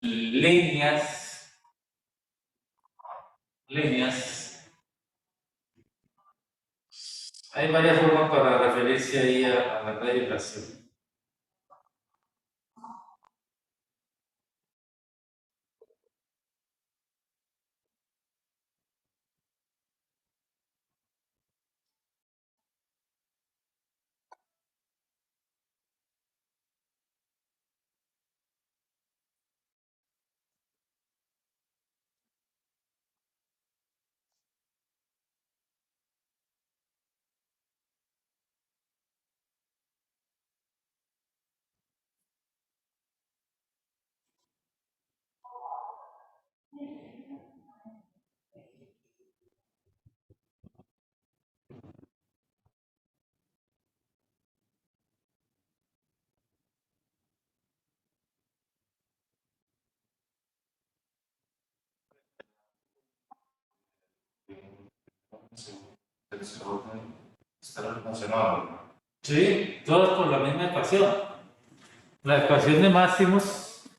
Líneas. Líneas. Hay varias formas para referirse ahí a la radiolación. Está relacionado. Sí, todos por la misma ecuación. La ecuación de máximos,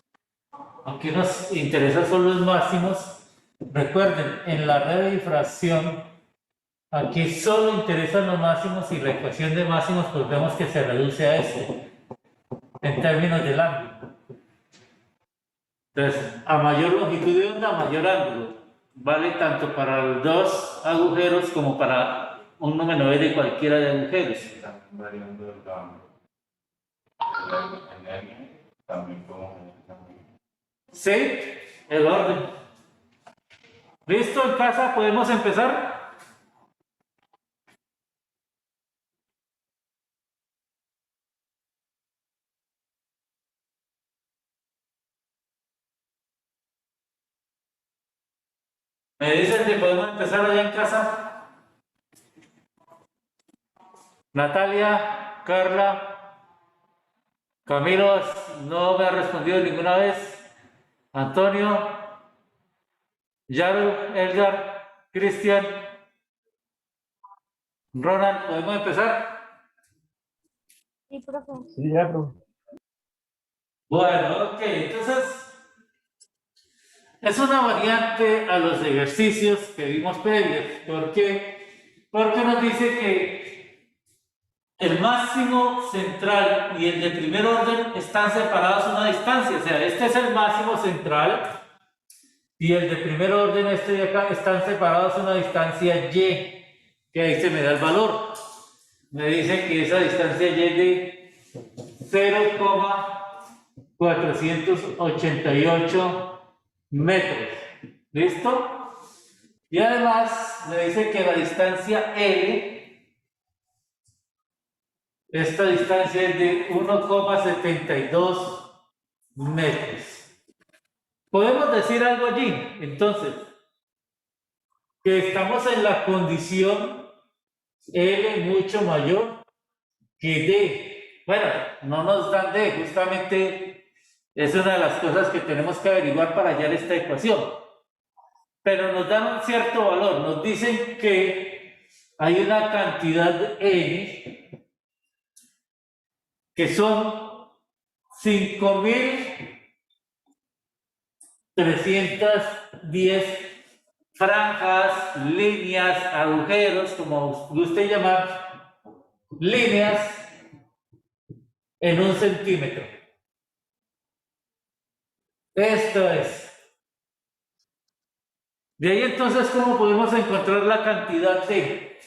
aunque nos interesa son los máximos, recuerden, en la red de difracción, aquí solo interesan los máximos y la ecuación de máximos, pues vemos que se reduce a eso, en términos del ángulo. Entonces, a mayor longitud de onda, mayor ángulo. Vale tanto para los dos agujeros como para un número de cualquiera de agujeros. Están variando el cambio. El N también como. Sí, el orden. ¿Listo? En casa podemos empezar. Me dicen que podemos empezar allá en casa. Natalia, Carla, Camilo no me ha respondido ninguna vez. Antonio, Yaru, Edgar, Cristian, Ronald, ¿podemos empezar? Sí, profe. Sí, ya, profe. Bueno, ok, entonces es una variante a los ejercicios que vimos previos. ¿Por qué? Porque nos dice que el máximo central y el de primer orden están separados a una distancia. O sea, este es el máximo central y el de primer orden, este de acá, están separados a una distancia y, que ahí se me da el valor. Me dice que esa distancia y es de 0,488 metros. ¿Listo? Y además me dice que la distancia L, esta distancia es de 1,72 metros. Podemos decir algo allí, entonces, que estamos en la condición L mucho mayor que D. Bueno, no nos dan D, justamente es una de las cosas que tenemos que averiguar para hallar esta ecuación. Pero nos dan un cierto valor, nos dicen que hay una cantidad de N que son 5.310 franjas, líneas, agujeros, como guste llamar, líneas en 1 centímetro. Esto es. De ahí entonces, ¿cómo podemos encontrar la cantidad de?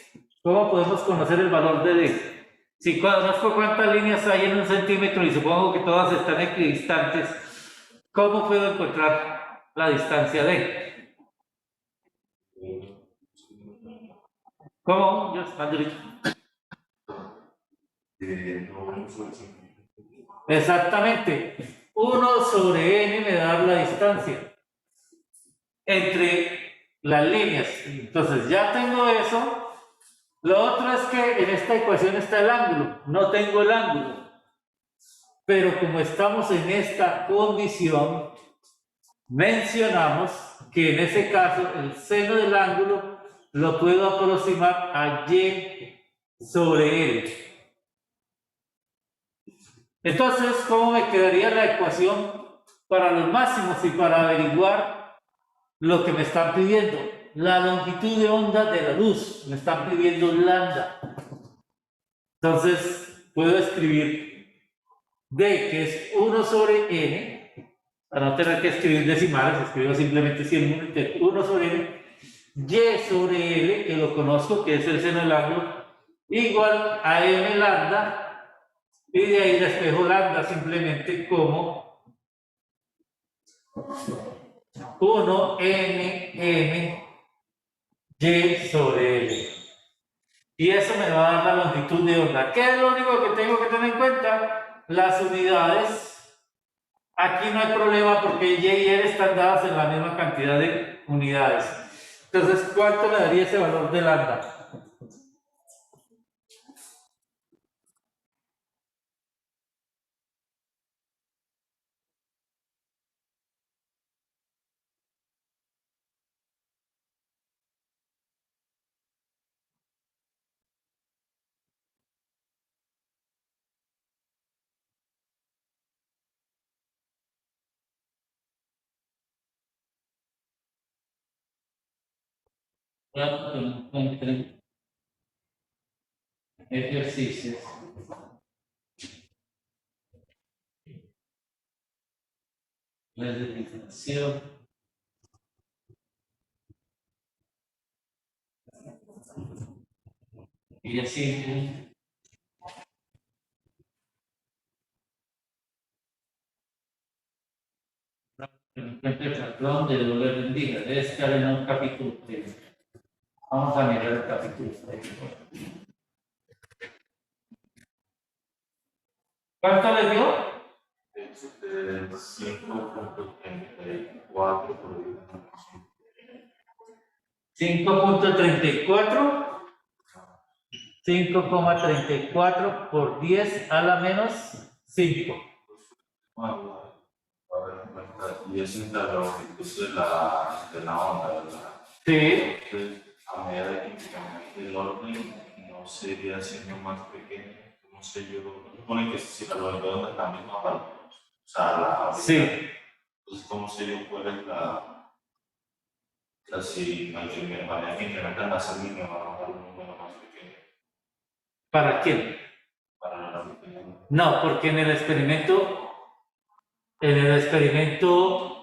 ¿Cómo podemos conocer el valor de D? Si conozco cuántas líneas hay en 1 centímetro y supongo que todas están equidistantes, ¿cómo puedo encontrar la distancia D? ¿Cómo? Yo, Andrés. Exactamente. 1 sobre n me da la distancia entre las líneas. Entonces ya tengo eso. Lo otro es que en esta ecuación está el ángulo. No tengo el ángulo. Pero como estamos en esta condición, mencionamos que en ese caso el seno del ángulo lo puedo aproximar a y sobre L. Entonces, ¿cómo me quedaría la ecuación para los máximos y para averiguar lo que me están pidiendo? La longitud de onda de la luz, me están pidiendo lambda. Entonces, puedo escribir D, que es 1 sobre N, para no tener que escribir decimales, escribo simplemente 1 sobre N, Y sobre L, que lo conozco, que es el seno del ángulo, igual a M lambda, y de ahí despejo lambda simplemente como 1 N Y sobre L. Y eso me va a dar la longitud de onda. ¿Qué es lo único que tengo que tener en cuenta? Las unidades. Aquí no hay problema porque Y y L están dadas en la misma cantidad de unidades. Entonces, ¿cuánto me daría ese valor de lambda? Ya que encuentren ejercicios. La definición. Y así. Encuentre el patrón de doble bendiga. Debe estar en un capítulo 3. Vamos a mirar el capítulo 3. ¿Cuánto le dio? 5.34 por 5.34. 5,34 por 10 a la menos 5. a ver, y es entre la longitud de la onda, ¿verdad? Sí. Entonces, a medida que incrementa el orden, no sería siendo más pequeño. No sé, yo supone que si la longitud de onda es la misma para todos. O sea, Sí. Entonces, ¿cómo sería cuál es si a medida que incrementan la salida me va a dar un número más pequeño ¿Para quién? para la longitud? No, porque en el experimento,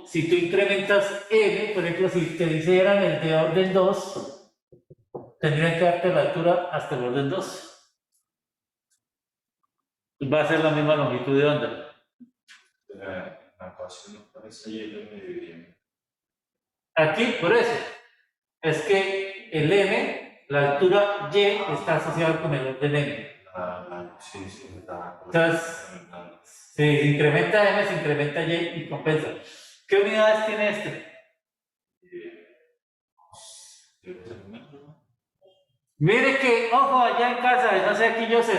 si tú incrementas n, por ejemplo, si te dijeran el de orden 2, tendrían que darte la altura hasta el orden 2. Va a ser la misma longitud de onda. La ecuación no parece y yo me dividiría. Aquí, por eso, es que el m, la altura y, está asociada con el orden m. Sí, está. Entonces, si incrementa m, se incrementa y y compensa. ¿Qué unidades tiene este? Mire que, ojo, allá en casa, no sé aquí yo sé,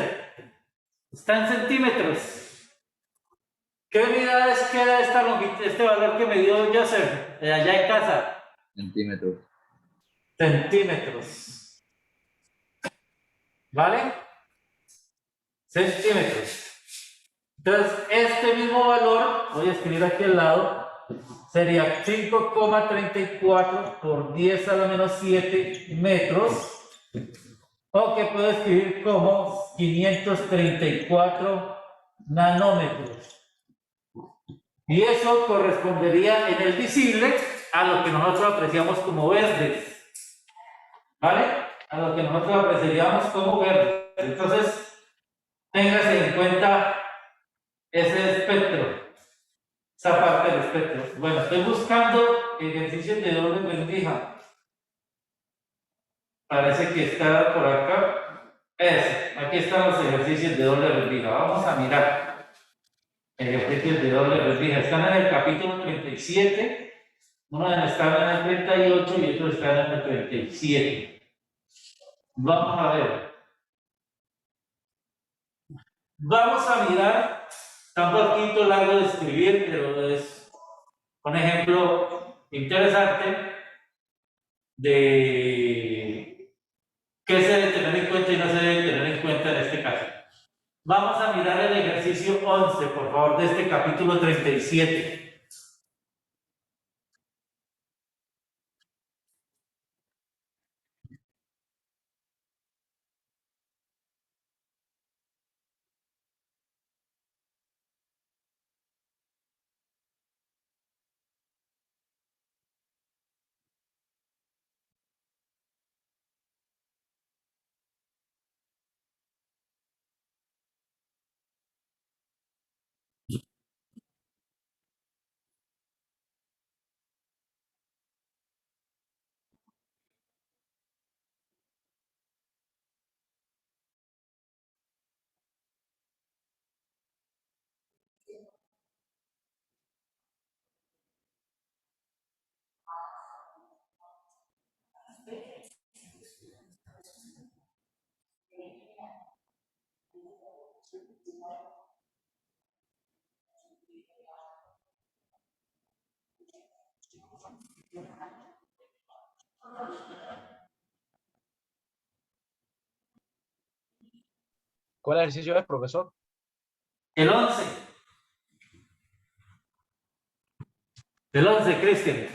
está en centímetros. ¿Qué unidades queda esta longitud, este valor que me dio Joseph allá en casa? Centímetros. Centímetros. ¿Vale? Centímetros. Entonces, este mismo valor, voy a escribir aquí al lado, sería 5,34 por 10 a la menos 7 metros, o que puedo escribir como 534 nanómetros. Y eso correspondería en el visible a lo que nosotros apreciamos como verdes. ¿Vale? A lo que nosotros apreciaríamos como verdes. Entonces, téngase en cuenta ese espectro, esa parte del espectro. Bueno, estoy buscando ejercicios de doble rendija. Parece que está por acá. Aquí están los ejercicios de doble rendija. Vamos a mirar. Ejercicios de doble rendija. Están en el capítulo 37. Uno está en el 38 y otro está en el 37. Vamos a ver. Vamos a mirar. Está un poquito largo de escribir, pero es Un ejemplo interesante de qué se debe tener en cuenta y no se debe tener en cuenta en este caso. Vamos a mirar el ejercicio 11, por favor, de este capítulo 37. ¿Cuál ejercicio es, profesor? El 11. El 11, Cristian.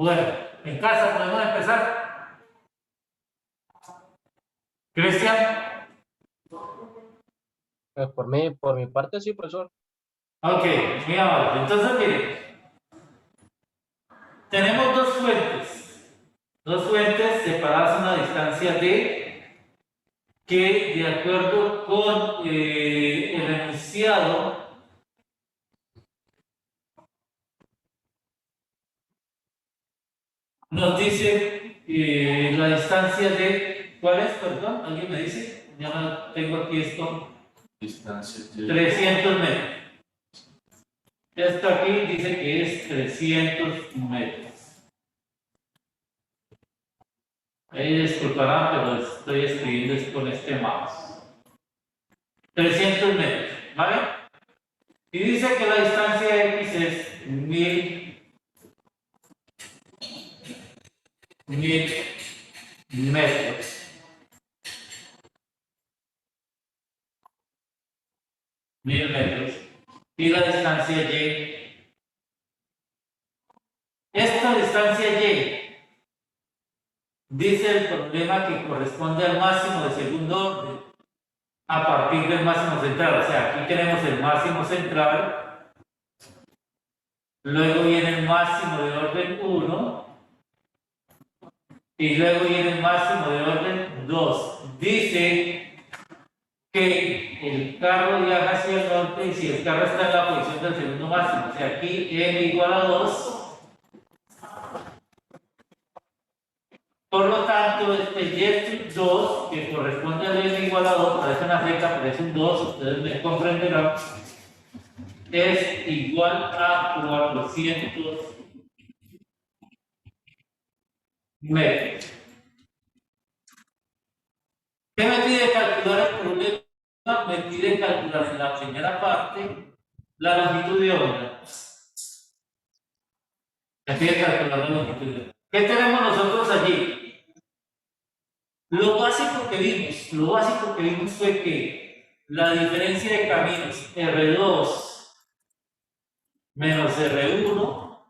Bueno, en casa podemos empezar. Cristian. Por mi parte, sí, profesor. Ok, muy amable. Entonces, mire, tenemos dos fuentes separadas a una distancia d, que de acuerdo con el enunciado nos dice la distancia de, ¿cuál es? Perdón, ¿alguien me dice? Ya no tengo aquí esto. Distancia de 300 metros. Esto aquí dice que es 300 metros. Ahí disculparán, pero estoy escribiendo es con este mouse. 300 metros, ¿vale? Y dice que la distancia X es 1000 metros. 1000 metros. Y la distancia Y. Esta distancia Y dice el problema que corresponde al máximo de segundo orden a partir del máximo central. O sea, aquí tenemos el máximo central, luego viene el máximo de orden 1 y luego viene el máximo de orden 2. Dice que el carro viaja hacia el norte y si el carro está en la posición del segundo máximo, o sea, aquí n igual a 2. Por lo tanto, este Y2, que corresponde al n igual a 2, parece una flecha, parece un 2, ustedes me comprenderán, es igual a 400 metros. ¿Qué me pide calcular el problema? Me pide calcular en la primera parte la longitud de onda. Me pide calcular la longitud de onda. ¿Qué tenemos nosotros allí? Lo básico que vimos fue que la diferencia de caminos R2 menos R1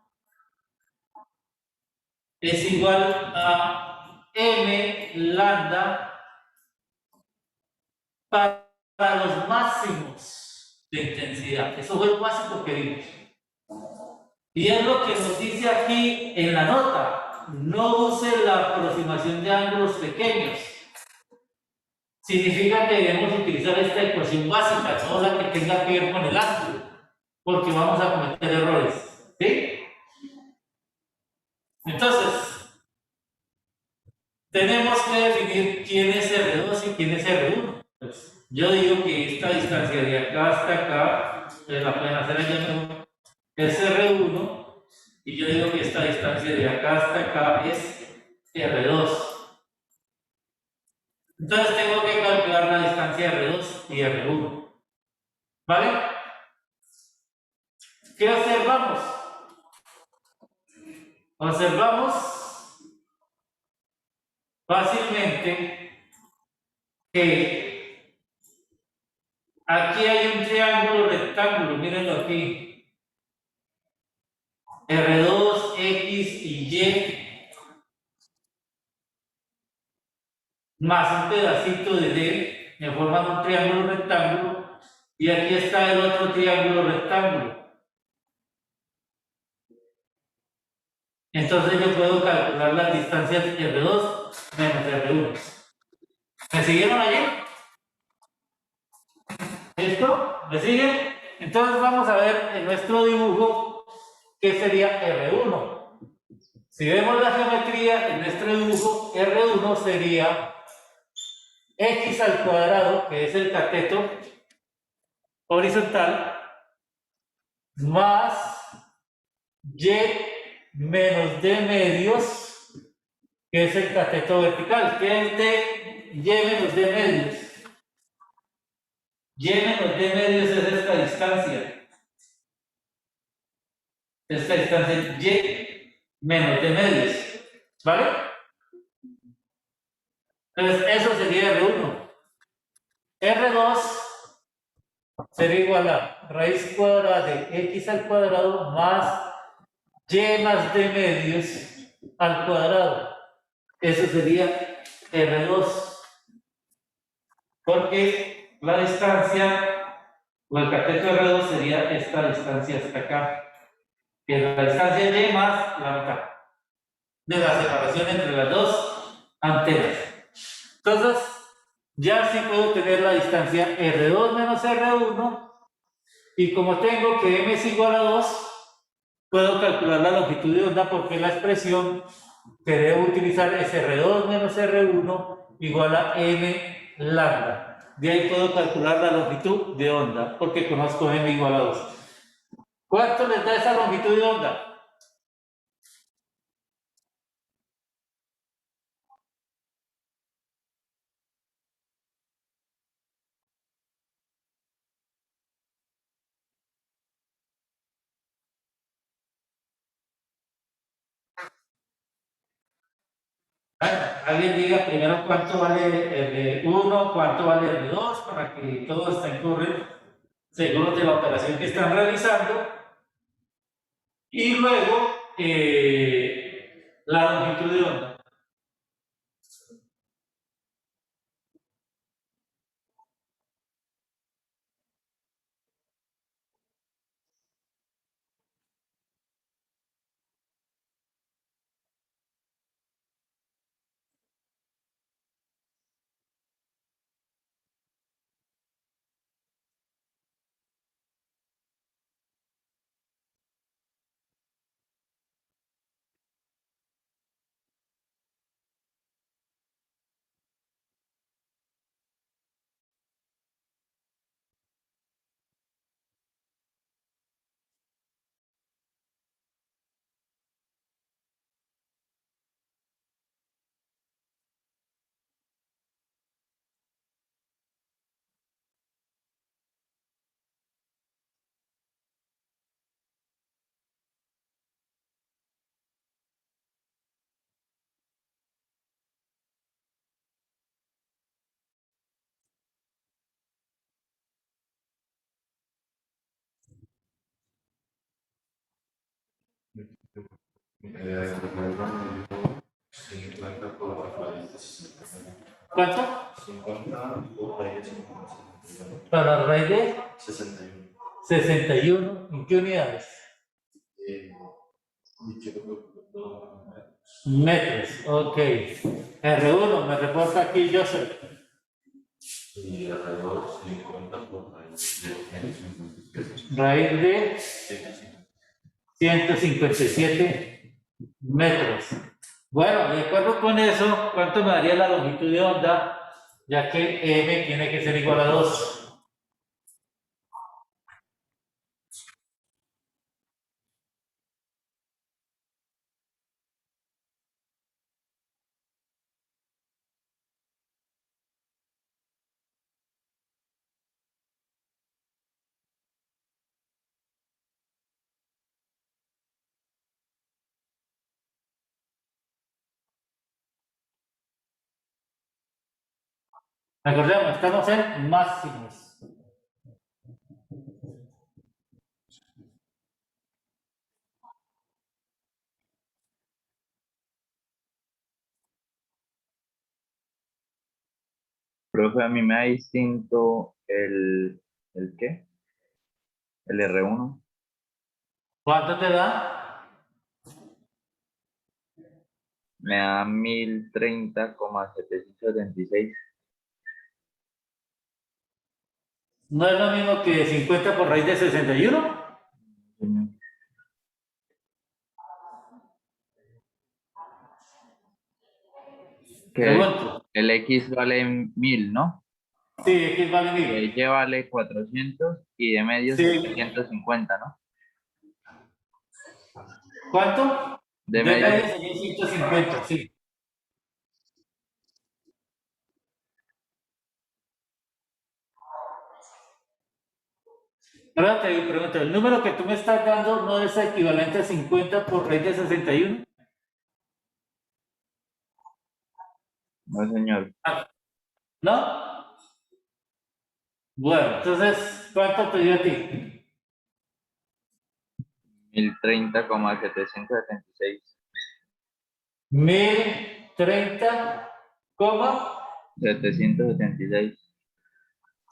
es igual a M lambda para los máximos de intensidad. Eso fue lo básico que vimos. Y es lo que nos dice aquí en la nota. No use la aproximación de ángulos pequeños. Significa que debemos utilizar esta ecuación básica, no la que tenga que ver con el ángulo, porque vamos a cometer errores. ¿Sí? Entonces, tenemos que definir quién es R2 y quién es R1. Pues, yo digo que esta distancia de acá hasta acá, ustedes la pueden hacer allá, es R1. Y yo digo que esta distancia de acá hasta acá es R2. Entonces tengo que calcular la distancia R2 y R1. ¿Vale? ¿Qué observamos? Observamos fácilmente que aquí hay un triángulo rectángulo, mírenlo aquí. R2, X y Y más un pedacito de D me forman un triángulo rectángulo y aquí está el otro triángulo rectángulo. Entonces yo puedo calcular las distancias R2 menos R1. ¿Me siguieron allí? ¿Listo? ¿Me siguen? Entonces vamos a ver en nuestro dibujo qué sería R1. Si vemos la geometría en nuestro dibujo, R1 sería X al cuadrado, que es el cateto horizontal, más Y menos D medios, que es el cateto vertical. ¿Qué es D? Y menos D medios. Y menos D medios es esta distancia. Esta distancia Y menos D medios. ¿Vale? Entonces, eso sería R1. R2 sería igual a raíz cuadrada de X al cuadrado más Y más D medios al cuadrado. Eso sería R2. Porque la distancia, o el cateto R2 sería esta distancia hasta acá. Que es la distancia Y más la mitad de la separación entre las dos antenas. Entonces, ya sí puedo tener la distancia R2 menos R1. Y como tengo que M es igual a 2, puedo calcular la longitud de onda porque la expresión que debo utilizar es R2 menos R1 igual a M lambda. De ahí puedo calcular la longitud de onda porque conozco M igual a 2. ¿Cuánto les da esa longitud de onda? Alguien diga primero cuánto vale el 1, cuánto vale el 2, para que todos estén seguros de la operación que están realizando. Y luego la longitud de onda. ¿Cuánto? 50 por raíz de Para la raíz de 61. 61. ¿En qué unidades? Y quiero que Metros. Ok. R1, me reporta aquí Joseph. y alrededor 50 por raíz de 157. Raíz de 157 metros. Bueno, de acuerdo con eso, ¿cuánto me daría la longitud de onda? Ya que M tiene que ser igual a 2. Recordemos, estamos en máximos. Profe, a mí me da distinto ¿el qué? El R1. ¿Cuánto te da? Me da 1030,776. ¿No es lo mismo que 50 por raíz de 61? Señor. Que Pregunto. el X vale 1000, ¿no? Sí, X vale Y 1000. Y vale 400 y de medio Sí. 750, ¿no? ¿Cuánto? De De medio. medio sería 150, sí. Ahora te pregunto, ¿el número que tú me estás dando no es equivalente a 50 por raíz de 61? No, señor. ¿No? Bueno, entonces, ¿cuánto te dio a ti? 1030,776. 1030, 776.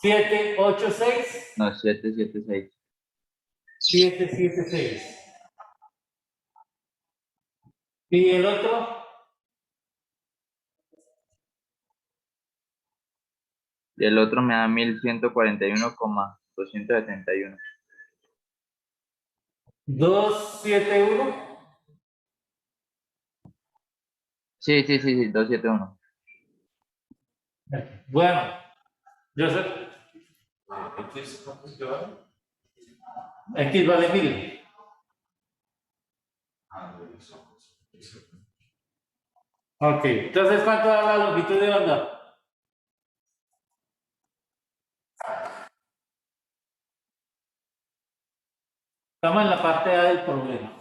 786, No, 776. 776. ¿Y el otro? Y el otro me da 1141,271. 271. Sí, 271. Bueno, yo sé, X, ¿cuánto es que vale? X vale 1000. Ah, de eso. Ok, entonces, ¿cuánto da la longitud de onda? Estamos en la parte A del problema.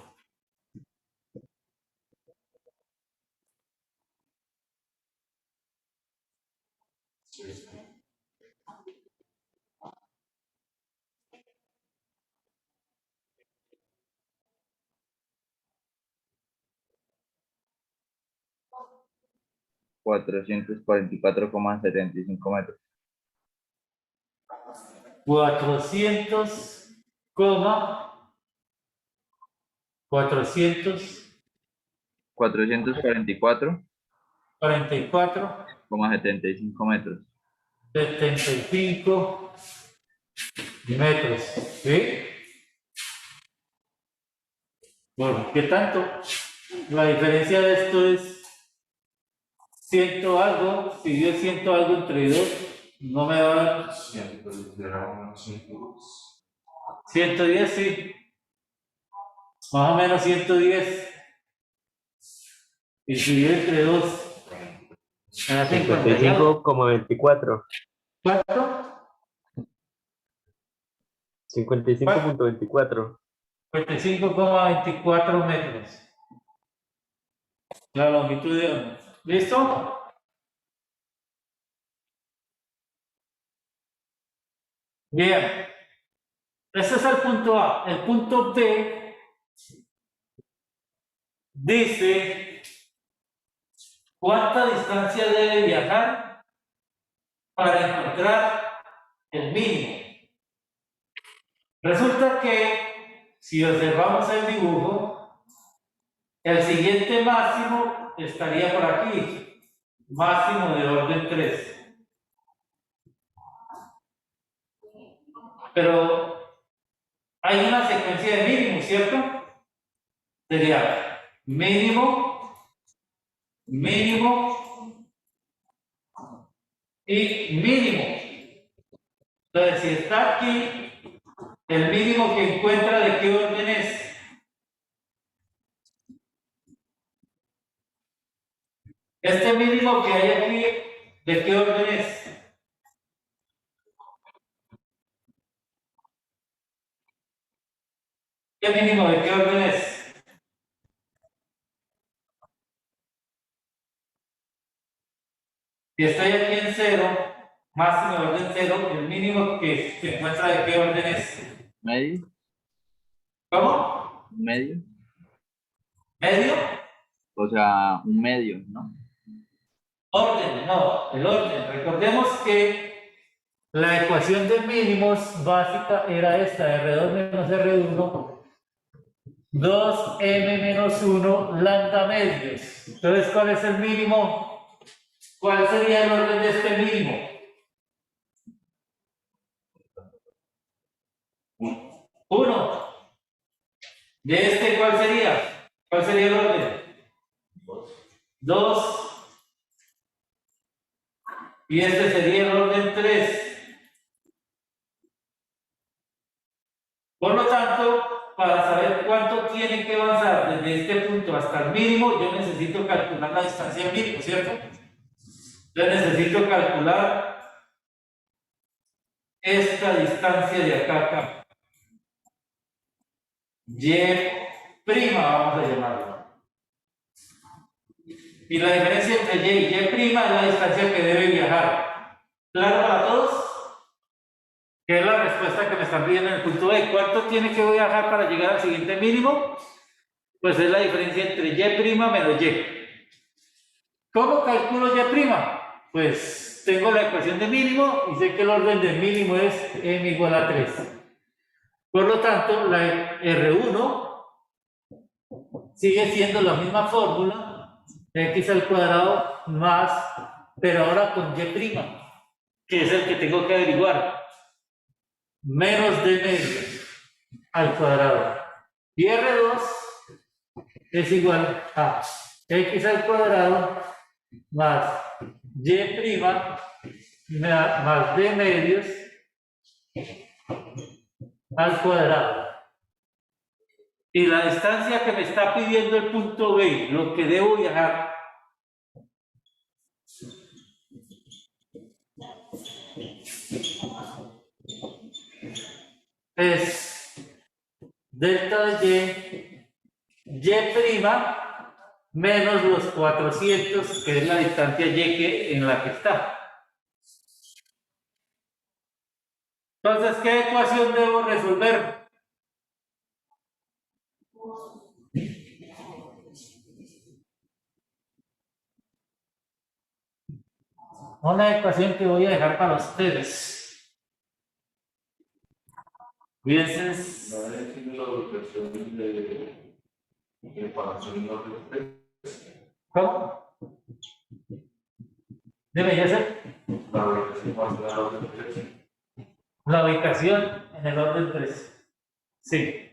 Sí. 444,75 metros. 400, 444,75 444,75 metros. 75 metros. ¿Sí? Bueno, ¿qué tanto? La diferencia de esto es 100 algo. Si yo 100 algo entre 2, no me va a dar 110, sí. Más o menos 110. Y si yo entre 2, me da 50 y algo. 55,24. ¿Cuánto? 55,24. 55,24 metros. La longitud de onda. ¿Listo? Bien. Ese es el punto A. El punto B dice cuánta distancia debe viajar para encontrar el mínimo. Resulta que si observamos el dibujo, el siguiente máximo estaría por aquí, máximo de orden 3. Pero hay una secuencia de mínimos, ¿cierto? Sería mínimo, mínimo y mínimo. Entonces, si está aquí, el mínimo que encuentra, ¿de qué orden es? Este mínimo que hay aquí, ¿de qué orden es? ¿Qué mínimo de qué orden es? Si estoy aquí en 0, máximo de orden 0, el mínimo que se encuentra, ¿de qué orden es? ¿Medio? ¿Cómo? ¿Medio? ¿Medio? O sea, un medio, ¿no? Orden, no, el orden. Recordemos que la ecuación de mínimos básica era esta, R2 menos R1, 2m menos 1 lambda medios. Entonces, ¿cuál es el mínimo? ¿Cuál sería el orden de este mínimo? 1. ¿De este cuál sería? ¿Cuál sería el orden? 2. Y este sería el orden 3. Por lo tanto, para saber cuánto tiene que avanzar desde este punto hasta el mínimo, yo necesito calcular la distancia del mínimo, ¿cierto? Yo necesito calcular esta distancia de acá a acá. Y' vamos a llamarlo. Y la diferencia entre Y y Y' es la distancia que debe viajar. ¿Claro para todos? ¿Qué es la respuesta que me están pidiendo en el punto B? ¿Cuánto tiene que viajar para llegar al siguiente mínimo? Pues es la diferencia entre Y' menos Y. ¿Cómo calculo Y'? Pues tengo la ecuación de mínimo y sé que el orden del mínimo es m igual a 3. Por lo tanto, la R1 sigue siendo la misma fórmula, x al cuadrado más, pero ahora con Y', que es el que tengo que averiguar, menos d medios al cuadrado. Y R2 es igual a x al cuadrado más Y' más d medios al cuadrado. Y la distancia que me está pidiendo el punto B, lo que debo viajar, es delta de Y' menos los 400, que es la distancia Y en la que está. Entonces, ¿qué ecuación debo resolver? Una ecuación que voy a dejar para ustedes. Fíjense. No decir la ubicación de paración no de ¿Cómo? Debe ya ser la ubicación más de la orden 3. la ubicación en el orden 3. Sí.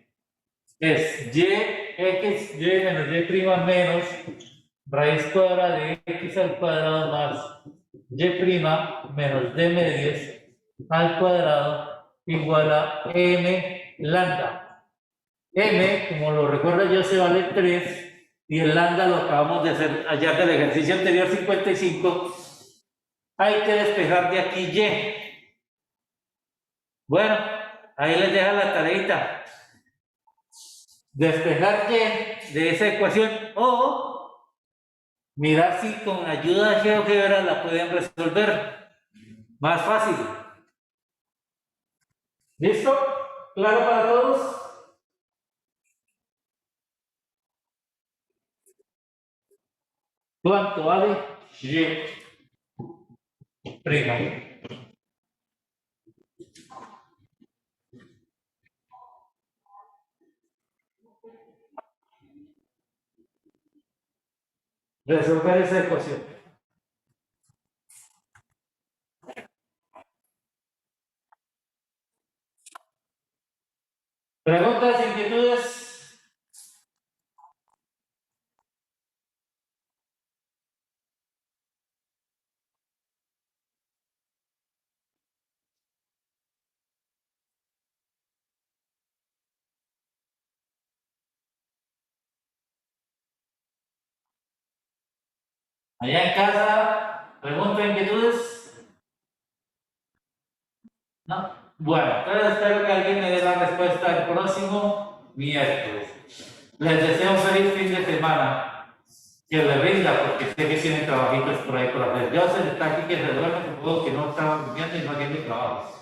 Es x, y menos y' menos raíz cuadrada de x al cuadrado más y' menos d medios al cuadrado igual a m lambda. M, como lo recuerdo yo, se vale 3 y el lambda lo acabamos de hacer allá del ejercicio anterior 55. Hay que despejar de aquí y. Bueno, ahí les deja la tareita. Despejar y de esa ecuación o mirar si con ayuda de GeoGebra la pueden resolver. Más fácil. ¿Listo? ¿Claro para todos? ¿Cuánto vale Y'? Resolver esa ecuación. ¿Preguntas, inquietudes? Allá en casa, ¿preguntas, inquietudes? ¿No? Bueno, entonces espero que alguien me dé la respuesta el próximo miércoles. Les deseo un feliz fin de semana. Que les rinda, porque sé que tienen trabajitos por ahí por hacer. Yo se está aquí que se duerme, supongo que no estaba durmiendo y no tiene trabajos.